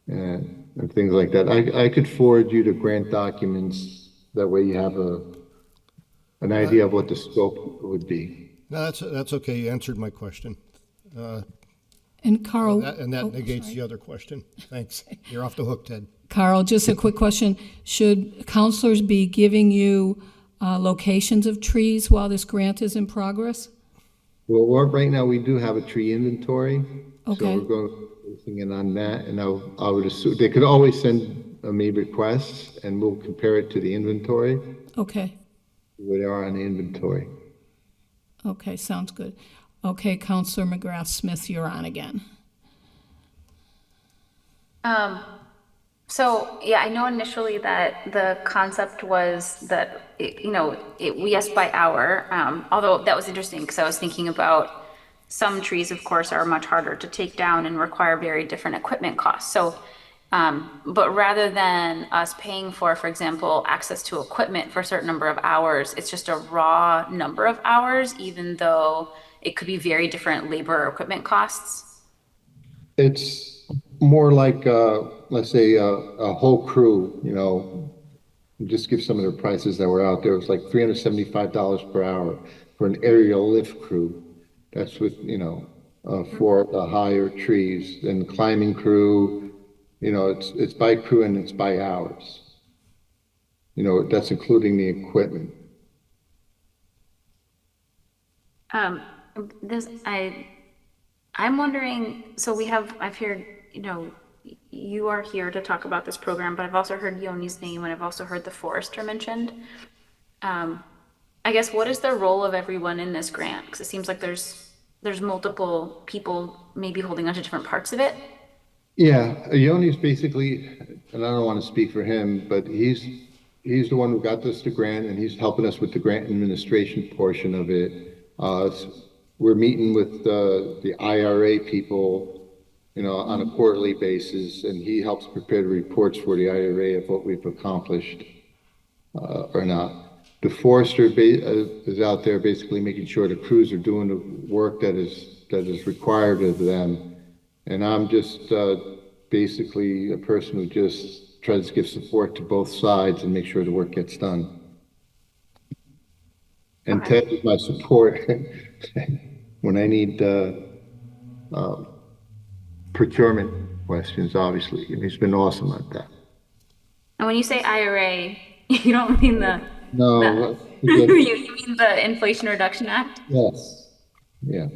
Speaker 4: and things like that. I could forward you the grant documents. That way you have an idea of what the scope would be.
Speaker 14: No, that's okay. You answered my question.
Speaker 1: And Carl.
Speaker 14: That negates the other question. Thanks. You're off the hook, Ted.
Speaker 1: Carl, just a quick question. Should counselors be giving you locations of trees while this grant is in progress?
Speaker 4: Well, right now we do have a tree inventory.
Speaker 1: Okay.
Speaker 4: So we're going in on that, and I would assume they could always send me requests, and we'll compare it to the inventory.
Speaker 1: Okay.
Speaker 4: Where they are on the inventory.
Speaker 1: Okay, sounds good. Okay, Councilor McGrath Smith, you're on again.
Speaker 15: So yeah, I know initially that the concept was that we asked by hour. Although that was interesting because I was thinking about some trees, of course, are much harder to take down and require very different equipment costs. So, but rather than us paying for example, access to equipment for a certain number of hours, it's just a raw number of hours, even though it could be very different labor or equipment costs.
Speaker 4: It's more like, let's say, a whole crew, you know, just give some of the prices that were out there. It was like $375 per hour for an aerial lift crew. That's with, you know, for the higher trees. And the climbing crew, you know, it's by crew and it's by hours. You know, that's including the equipment.
Speaker 15: I'm wondering, so I've heard, you know, you are here to talk about this program, but I've also heard Yoni's name and I've also heard the forester mentioned. I guess, what is the role of everyone in this grant? Because it seems like there's multiple people maybe holding on to different parts of it.
Speaker 4: Yeah, Yoni's basically, and I don't want to speak for him, but he's the one who got us the grant, and he's helping us with the grant administration portion of it. We're meeting with the IRA people, you know, on a quarterly basis, and he helps prepare the reports for the IRA of what we've accomplished or not. The forester is out there basically making sure the crews are doing the work that is required of them. And I'm just basically a person who just tries to give support to both sides and make sure the work gets done. And Ted is my support when I need procurement questions, obviously. And he's been awesome at that.
Speaker 15: And when you say IRA, you don't mean the...
Speaker 4: No.
Speaker 15: You mean the Inflation Reduction Act?
Speaker 4: Yes. Yeah.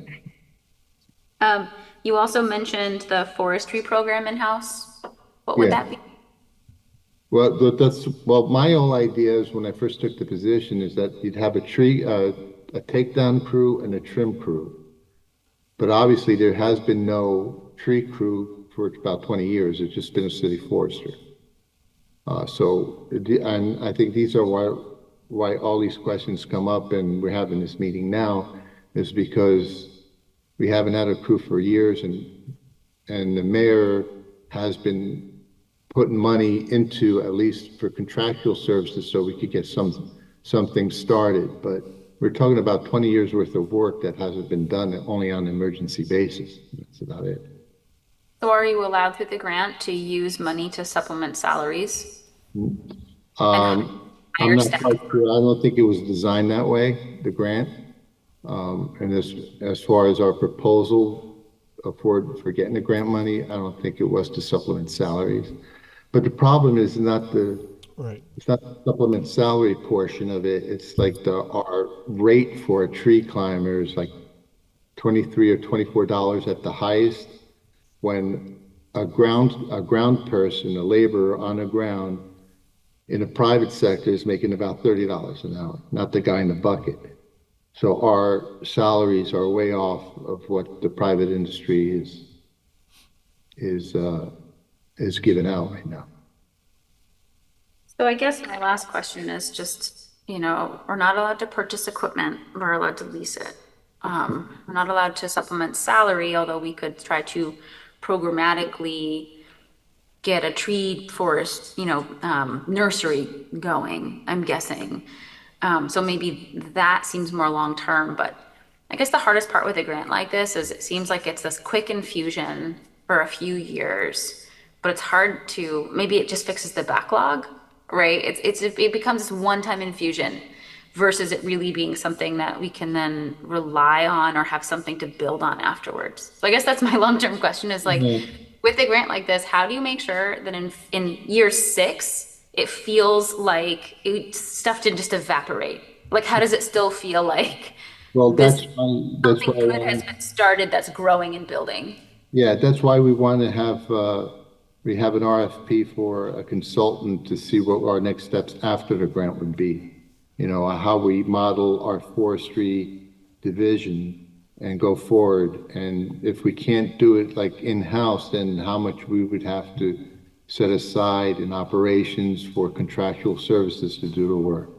Speaker 15: You also mentioned the forestry program in-house. What would that be?
Speaker 4: Well, my whole idea is when I first took the position is that you'd have a takedown crew and a trim crew. But obviously there has been no tree crew for about 20 years. It's just been a city forester. And I think these are why all these questions come up and we're having this meeting now is because we haven't had a crew for years and the mayor has been putting money into at least for contractual services so we could get something started. But we're talking about 20 years worth of work that hasn't been done only on an emergency basis. That's about it.
Speaker 15: So are you allowed through the grant to use money to supplement salaries?
Speaker 4: I'm not quite sure. I don't think it was designed that way, the grant. And as far as our proposal for getting the grant money, I don't think it was to supplement salaries. But the problem is not it's not the supplement salary portion of it. It's like our rate for a tree climber is like $23 or $24 at the highest, when a ground person, a laborer on the ground in the private sector is making about $30 an hour, not the guy in the bucket. So our salaries are way off of what the private industry is giving out right now.
Speaker 15: So I guess my last question is just, we're not allowed to purchase equipment, we're allowed to lease it. We're not allowed to supplement salary, although we could try to programmatically get a tree forest, nursery going, I'm guessing. So maybe that seems more long-term, but I guess the hardest part with a grant like this is it seems like it's this quick infusion for a few years, but it's hard to, maybe it just fixes the backlog, right? It becomes this one-time infusion versus it really being something that we can then rely on or have something to build on afterwards. So I guess that's my long-term question is like, with a grant like this, how do you make sure that in year 6, it feels like stuff didn't just evaporate? Like, how does it still feel like something good has been started that's growing and building?
Speaker 4: Yeah, that's why we want to have, we have an RFP for a consultant to see what our next steps after the grant would be. How we model our forestry division and go forward. And if we can't do it like in-house, then how much we would have to set aside in operations for contractual services to do the work.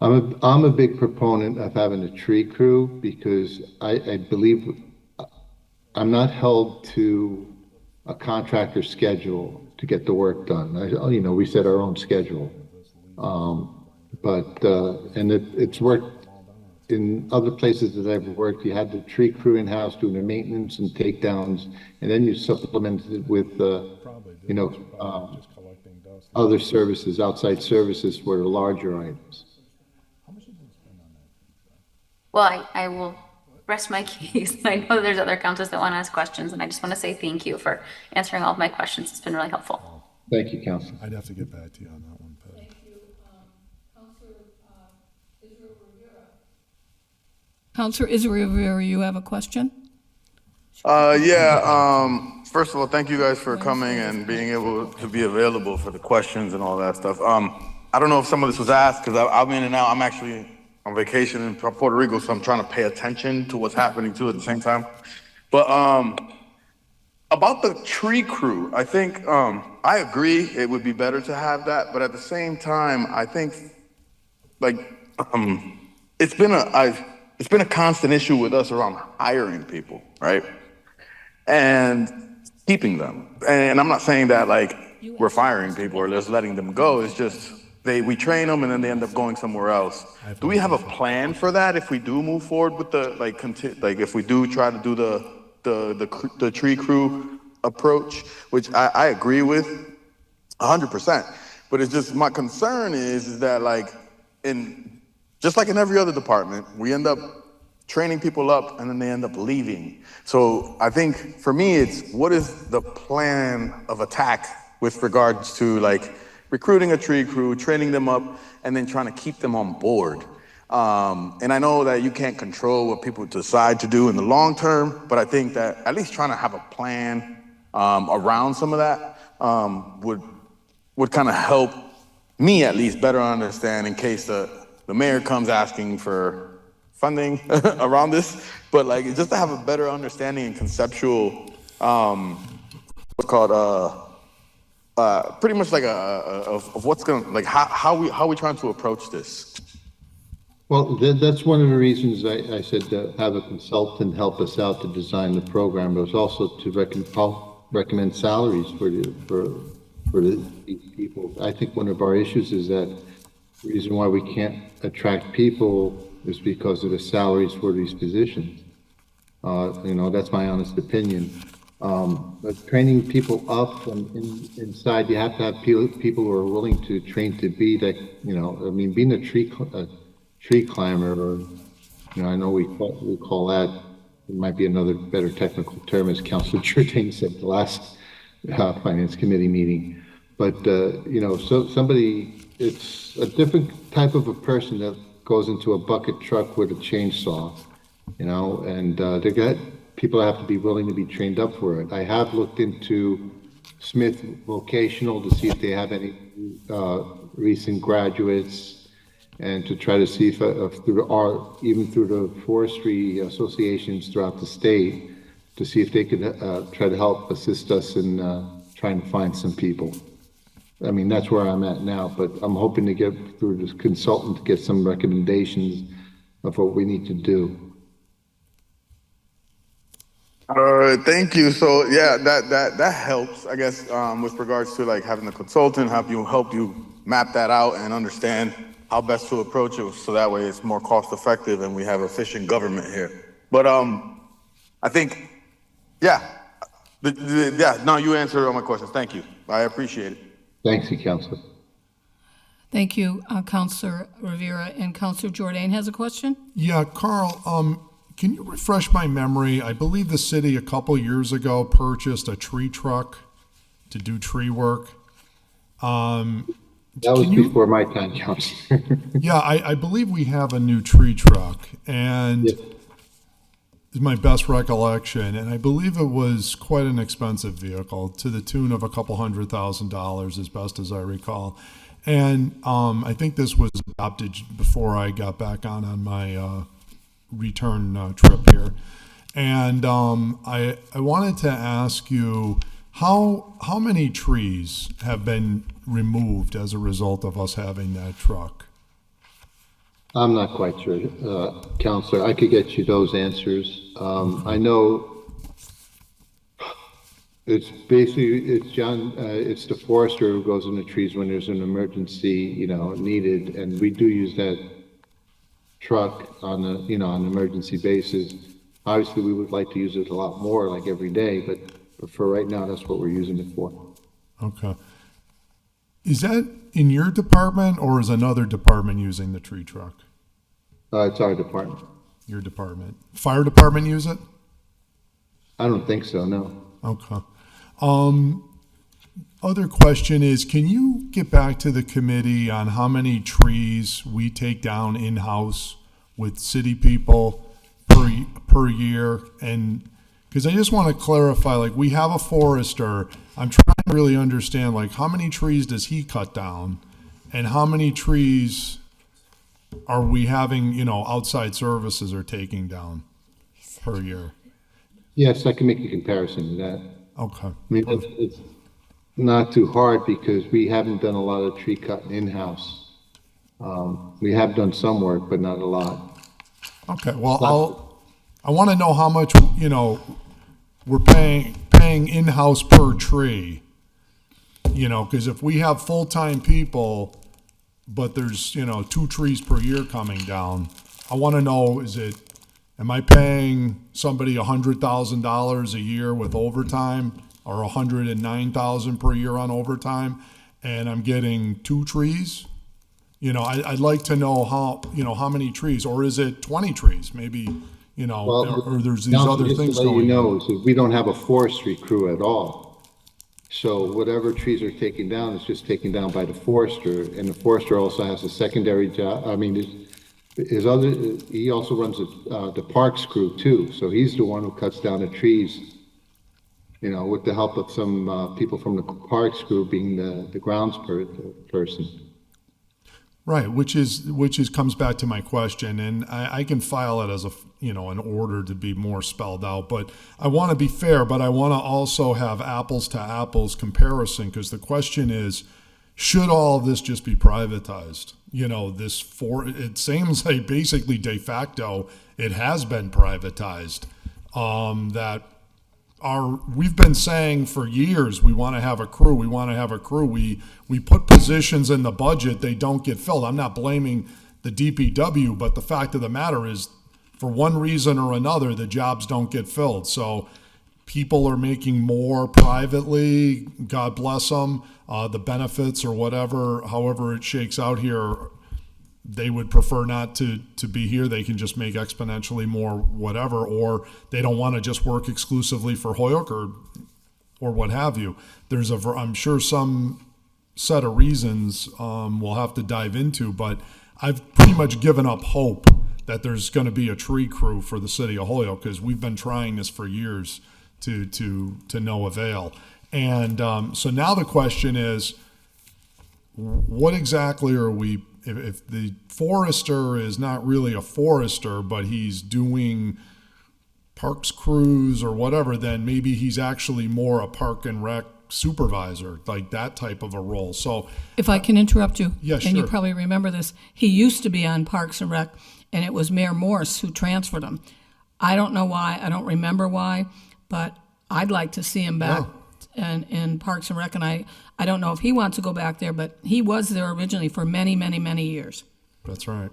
Speaker 4: I'm a big proponent of having a tree crew because I believe I'm not held to a contractor schedule to get the work done. We set our own schedule. It's worked in other places that I've worked. You had the tree crew in-house doing the maintenance and takedowns, and then you supplemented it with, other services, outside services for the larger items.
Speaker 15: Well, I will rest my case. I know there's other councils that want to ask questions, and I just want to say thank you for answering all of my questions. It's been really helpful.
Speaker 4: Thank you, Council.
Speaker 2: I'd have to get back to you on that one, Pat.
Speaker 1: Thank you. Counselor Israel, you have a question?
Speaker 16: First of all, thank you guys for coming and being able to be available for the questions and all that stuff. I don't know if some of this was asked because I'm in and out. I'm actually on vacation in Puerto Rico, so I'm trying to pay attention to what's happening too at the same time. But about the tree crew, I think I agree it would be better to have that, but at the same time, I think it's been a constant issue with us around hiring people, right? And keeping them. And I'm not saying that we're firing people or just letting them go. It's just we train them and then they end up going somewhere else. Do we have a plan for that if we do move forward with the if we do try to do the tree crew approach, which I agree with 100%. But it's just my concern is that just like in every other department, we end up training people up and then they end up leaving. So I think for me, it's what is the plan of attack with regards to recruiting a tree crew, training them up, and then trying to keep them on board. And I know that you can't control what people decide to do in the long term, but I think that at least trying to have a plan around some of that would would kind of help me at least better understand in case the mayor comes asking for funding around this, but like just to have a better understanding and conceptual, what's called, pretty much like of what's gonna, like how we trying to approach this.
Speaker 4: Well, that's one of the reasons I said to have a consultant help us out to design the program, but it was also to recommend salaries for these people. I think one of our issues is that the reason why we can't attract people is because of the salaries for these positions. You know, that's my honest opinion. But training people up from inside, you have to have people who are willing to train to be that, you know, I mean, being a tree climber, or, you know, I know we call that, it might be another better technical term, as Councilor Jordan said at the last Finance Committee meeting. But, you know, so somebody, it's a different type of a person that goes into a bucket truck with a chainsaw, you know, and people have to be willing to be trained up for it. I have looked into Smith Vocational to see if they have any recent graduates, and to try to see if even through the forestry associations throughout the state, to see if they could try to help assist us in trying to find some people. I mean, that's where I'm at now, but I'm hoping to get through this consultant to get some recommendations of what we need to do.
Speaker 16: Thank you. So yeah, that helps, I guess, with regards to like having the consultant help you map that out and understand how best to approach it, so that way it's more cost effective and we have efficient government here. But I think, yeah, no, you answered all my questions. Thank you. I appreciate it.
Speaker 4: Thanks, Councilor.
Speaker 1: Thank you, Councilor Rivera. And Councilor Jordan has a question?
Speaker 2: Yeah, Carl, can you refresh my memory? I believe the city a couple years ago purchased a tree truck to do tree work.
Speaker 4: That was before my time, Councilor.
Speaker 2: Yeah, I believe we have a new tree truck, and is my best recollection, and I believe it was quite an expensive vehicle, to the tune of $200,000, as best as I recall. And I think this was adopted before I got back on my return trip here. And I wanted to ask you, how many trees have been removed as a result of us having that truck?
Speaker 4: I'm not quite sure, Councilor. I could get you those answers. I know it's the forester who goes in the trees when there's an emergency, you know, needed, and we do use that truck on an emergency basis. Obviously, we would like to use it a lot more, like every day, but for right now, that's what we're using it for.
Speaker 2: Okay. Is that in your department, or is another department using the tree truck?
Speaker 4: It's our department.
Speaker 2: Your department. Fire department use it?
Speaker 4: I don't think so, no.
Speaker 2: Okay. Other question is, can you get back to the committee on how many trees we take down in-house with city people per year? And because I just want to clarify, like, we have a forester. I'm trying to really understand, like, how many trees does he cut down, and how many trees are we having, you know, outside services are taking down per year?
Speaker 4: Yes, I can make a comparison to that.
Speaker 2: Okay.
Speaker 4: I mean, it's not too hard because we haven't done a lot of tree cutting in-house. We have done some work, but not a lot.
Speaker 2: Okay, well, I want to know how much, you know, we're paying in-house per tree, you know, because if we have full-time people, but there's, you know, 2 trees per year coming down, I want to know, am I paying somebody $100,000 a year with overtime, or $109,000 per year on overtime, and I'm getting 2 trees? You know, I'd like to know how many trees, or is it 20 trees? Maybe, you know, or there's these other things going on.
Speaker 4: You know, is we don't have a forestry crew at all. So whatever trees are taken down is just taken down by the forester, and the forester also has a secondary job. I mean, he also runs the parks crew too. So he's the one who cuts down the trees you know, with the help of some people from the parks group being the grounds person.
Speaker 2: Right, which comes back to my question, and I can file it as an order to be more spelled out. But I want to be fair, but I want to also have apples to apples comparison, because the question is, should all of this just be privatized? It seems like basically de facto it has been privatized. We've been saying for years we want to have a crew. We put positions in the budget, they don't get filled. I'm not blaming the DPW, but the fact of the matter is, for one reason or another, the jobs don't get filled. So people are making more privately. God bless them. The benefits or whatever, however it shakes out here, they would prefer not to be here. They can just make exponentially more whatever, or they don't want to just work exclusively for Hoyok or what have you. There's I'm sure some set of reasons we'll have to dive into, but I've pretty much given up hope that there's going to be a tree crew for the city of Holyoke, because we've been trying this for years to no avail. And so now the question is, what exactly are we, if the forester is not really a forester, but he's doing parks crews or whatever, then maybe he's actually more a park and rec supervisor, like that type of a role. So
Speaker 1: if I can interrupt you,
Speaker 2: yeah,
Speaker 1: and
Speaker 2: sure.
Speaker 1: You probably remember this, he used to be on Parks and Rec, and it was Mayor Morse who transferred him. I don't know why, I don't remember why, but I'd like to see him back in Parks and Rec, and I don't know if he wants to go back there, but he was there originally for many, many, many years.
Speaker 2: That's right.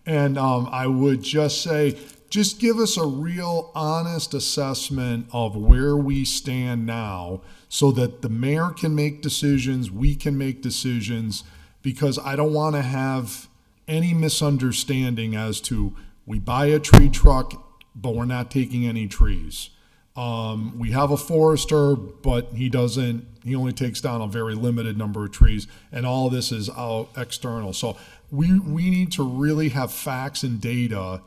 Speaker 2: And I would just say, just give us a real honest assessment of where we stand now, so that the mayor can make decisions, we can make decisions, because I don't want to have any misunderstanding as to, we buy a tree truck, but we're not taking any trees. We have a forester, but he only takes down a very limited number of trees, and all this is out external. So we need to really have facts and data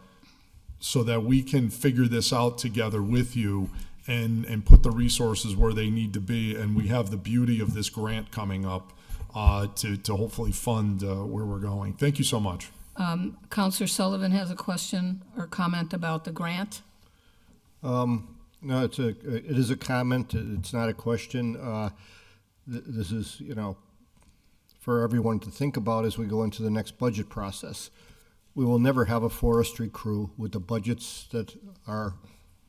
Speaker 2: so that we can figure this out together with you and put the resources where they need to be. And we have the beauty of this grant coming up to hopefully fund where we're going. Thank you so much.
Speaker 1: Councilor Sullivan has a question or comment about the grant.
Speaker 14: No, it is a comment. It's not a question. This is, for everyone to think about as we go into the next budget process. We will never have a forestry crew with the budgets that are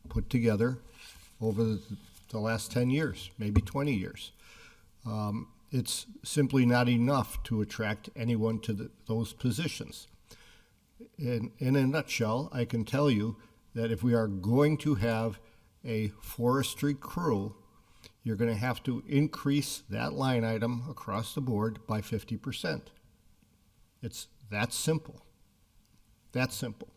Speaker 14: put together over the last 10 years, maybe 20 years. It's simply not enough to attract anyone to those positions. In a nutshell, I can tell you that if we are going to have a forestry crew, you're going to have to increase that line item across the board by 50%. It's that simple. That simple.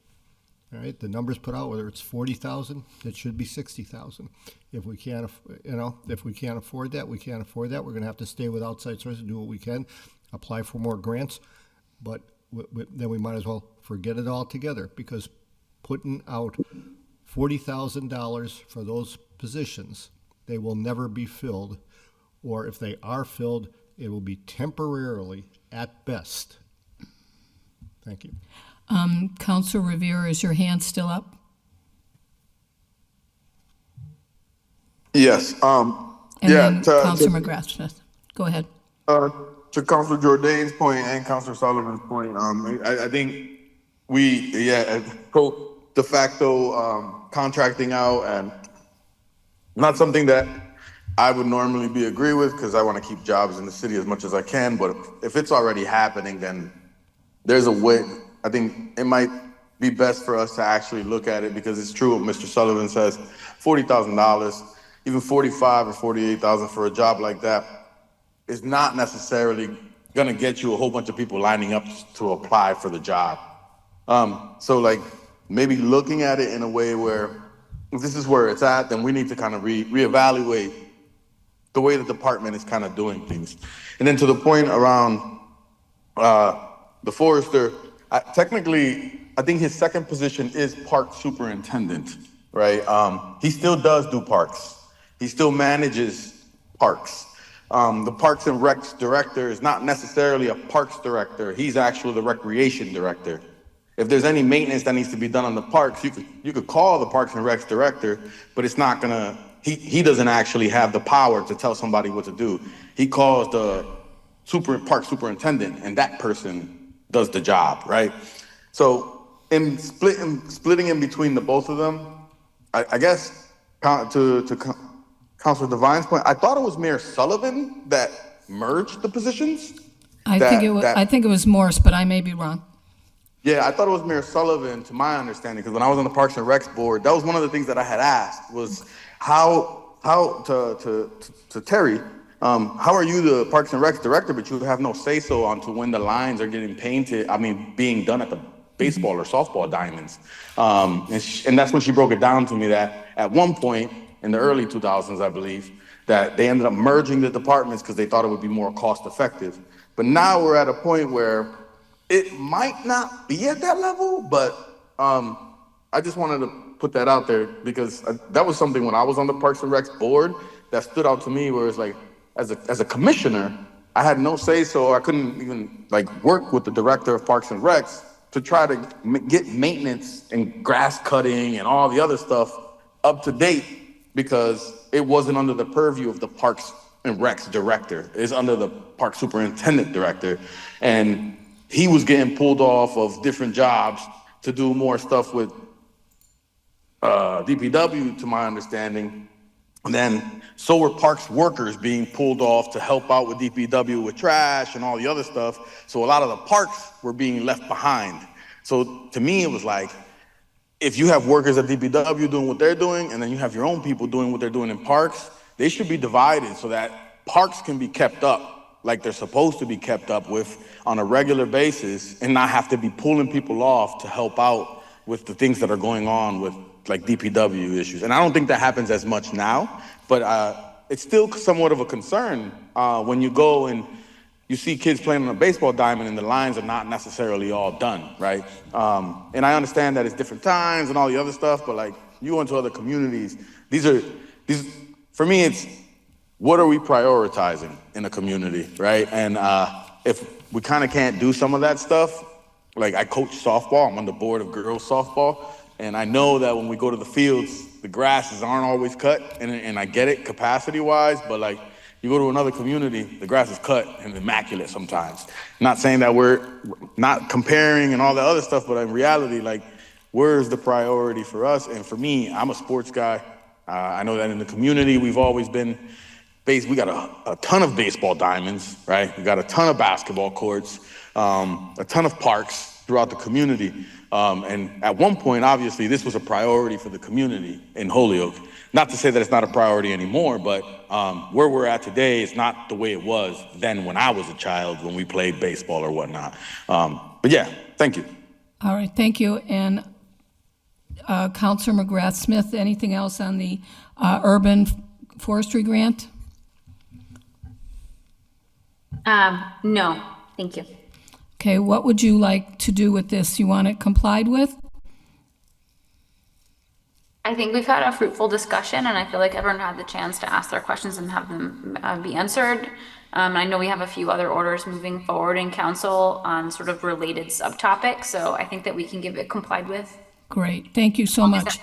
Speaker 14: All right, the numbers put out, whether it's 40,000, it should be 60,000. If we can't, if we can't afford that, we can't afford that. We're going to have to stay with outside sources, do what we can, apply for more grants, but then we might as well forget it altogether, because putting out $40,000 for those positions, they will never be filled, or if they are filled, it will be temporarily at best. Thank you.
Speaker 1: Councilor Rivera, is your hand still up?
Speaker 16: Yes.
Speaker 1: Then Councilor McGrath-Smith. Go ahead.
Speaker 16: To Councilor Jourdain's point and Councilor Sullivan's point, I think de facto contracting out, and not something that I would normally agree with, because I want to keep jobs in the city as much as I can. But if it's already happening, then there's a way. I think it might be best for us to actually look at it, because it's true what Mr. Sullivan says. $40,000, even $45,000 or $48,000 for a job like that is not necessarily going to get you a whole bunch of people lining up to apply for the job. So like maybe looking at it in a way where, if this is where it's at, then we need to kind of reevaluate the way the department is kind of doing things. And then to the point around the forester, technically, I think his second position is park superintendent, right? He still does do parks. He still manages parks. The Parks and Recs director is not necessarily a parks director. He's actually the recreation director. If there's any maintenance that needs to be done on the parks, you could call the Parks and Recs director, but it's not gonna, he doesn't actually have the power to tell somebody what to do. He calls the park superintendent, and that person does the job, right? So in splitting in between the both of them, I guess to Councilor Devine's point, I thought it was Mayor Sullivan that merged the positions.
Speaker 1: I think it was Morse, but I may be wrong.
Speaker 16: Yeah, I thought it was Mayor Sullivan, to my understanding, because when I was on the Parks and Recs board, that was one of the things that I had asked was how to Terry, how are you the Parks and Recs director, but you have no say-so onto when the lines are getting painted, being done at the baseball or softball diamonds. And that's when she broke it down to me that at one point in the early 2000s, I believe, that they ended up merging the departments because they thought it would be more cost effective. But now we're at a point where it might not be at that level, but I just wanted to put that out there because that was something when I was on the Parks and Recs board that stood out to me, where it's like, as a commissioner, I had no say, so I couldn't even work with the director of Parks and Recs to try to get maintenance and grass cutting and all the other stuff up to date because it wasn't under the purview of the Parks and Recs director. It's under the park superintendent director, and he was getting pulled off of different jobs to do more stuff with DPW, to my understanding. And then so were parks workers being pulled off to help out with DPW with trash and all the other stuff. So a lot of the parks were being left behind. So to me, it was like, if you have workers at DPW doing what they're doing, and then you have your own people doing what they're doing in parks, they should be divided so that parks can be kept up like they're supposed to be kept up with on a regular basis and not have to be pulling people off to help out with the things that are going on with DPW issues. And I don't think that happens as much now, but it's still somewhat of a concern when you go and you see kids playing on a baseball diamond and the lines are not necessarily all done, right? And I understand that it's different times and all the other stuff, but you go into other communities, for me, it's what are we prioritizing in a community, right? And if we kind of can't do some of that stuff, I coach softball, I'm on the board of girls softball, and I know that when we go to the fields, the grasses aren't always cut, and I get it capacity-wise, but you go to another community, the grass is cut and immaculate sometimes. Not saying that we're not comparing and all that other stuff, but in reality, where's the priority for us? And for me, I'm a sports guy. I know that in the community, we've always been we got a ton of baseball diamonds, right? We got a ton of basketball courts, a ton of parks throughout the community. And at one point, obviously, this was a priority for the community in Holyoke. Not to say that it's not a priority anymore, but where we're at today is not the way it was then when I was a child, when we played baseball or whatnot. But yeah, thank you.
Speaker 1: All right, thank you. And Councilor McGrath-Smith, anything else on the urban forestry grant?
Speaker 15: No, thank you.
Speaker 1: Okay, what would you like to do with this? You want it complied with?
Speaker 15: I think we've had a fruitful discussion, and I feel like everyone had the chance to ask their questions and have them be answered. I know we have a few other orders moving forward in council on sort of related subtopics, so I think that we can give it complied with.
Speaker 1: Great, thank you so much.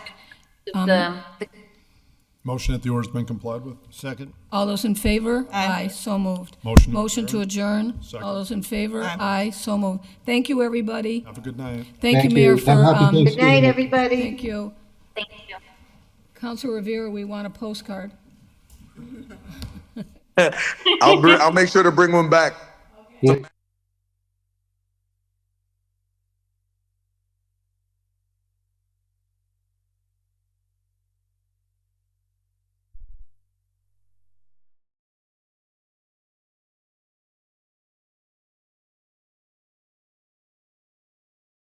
Speaker 2: Motion that the order's been complied with?
Speaker 14: Second.
Speaker 1: All those in favor? Aye, so moved.
Speaker 2: Motion
Speaker 1: to adjourn?
Speaker 2: Second.
Speaker 1: All those in favor? Aye, so moved. Thank you, everybody.
Speaker 2: Have a good night.
Speaker 1: Thank you, Mayor, for,
Speaker 12: Good night, everybody.
Speaker 1: thank you.
Speaker 15: Thank you.
Speaker 1: Councilor Rivera, we want a postcard.
Speaker 16: I'll make sure to bring one back.
Speaker 1: Okay.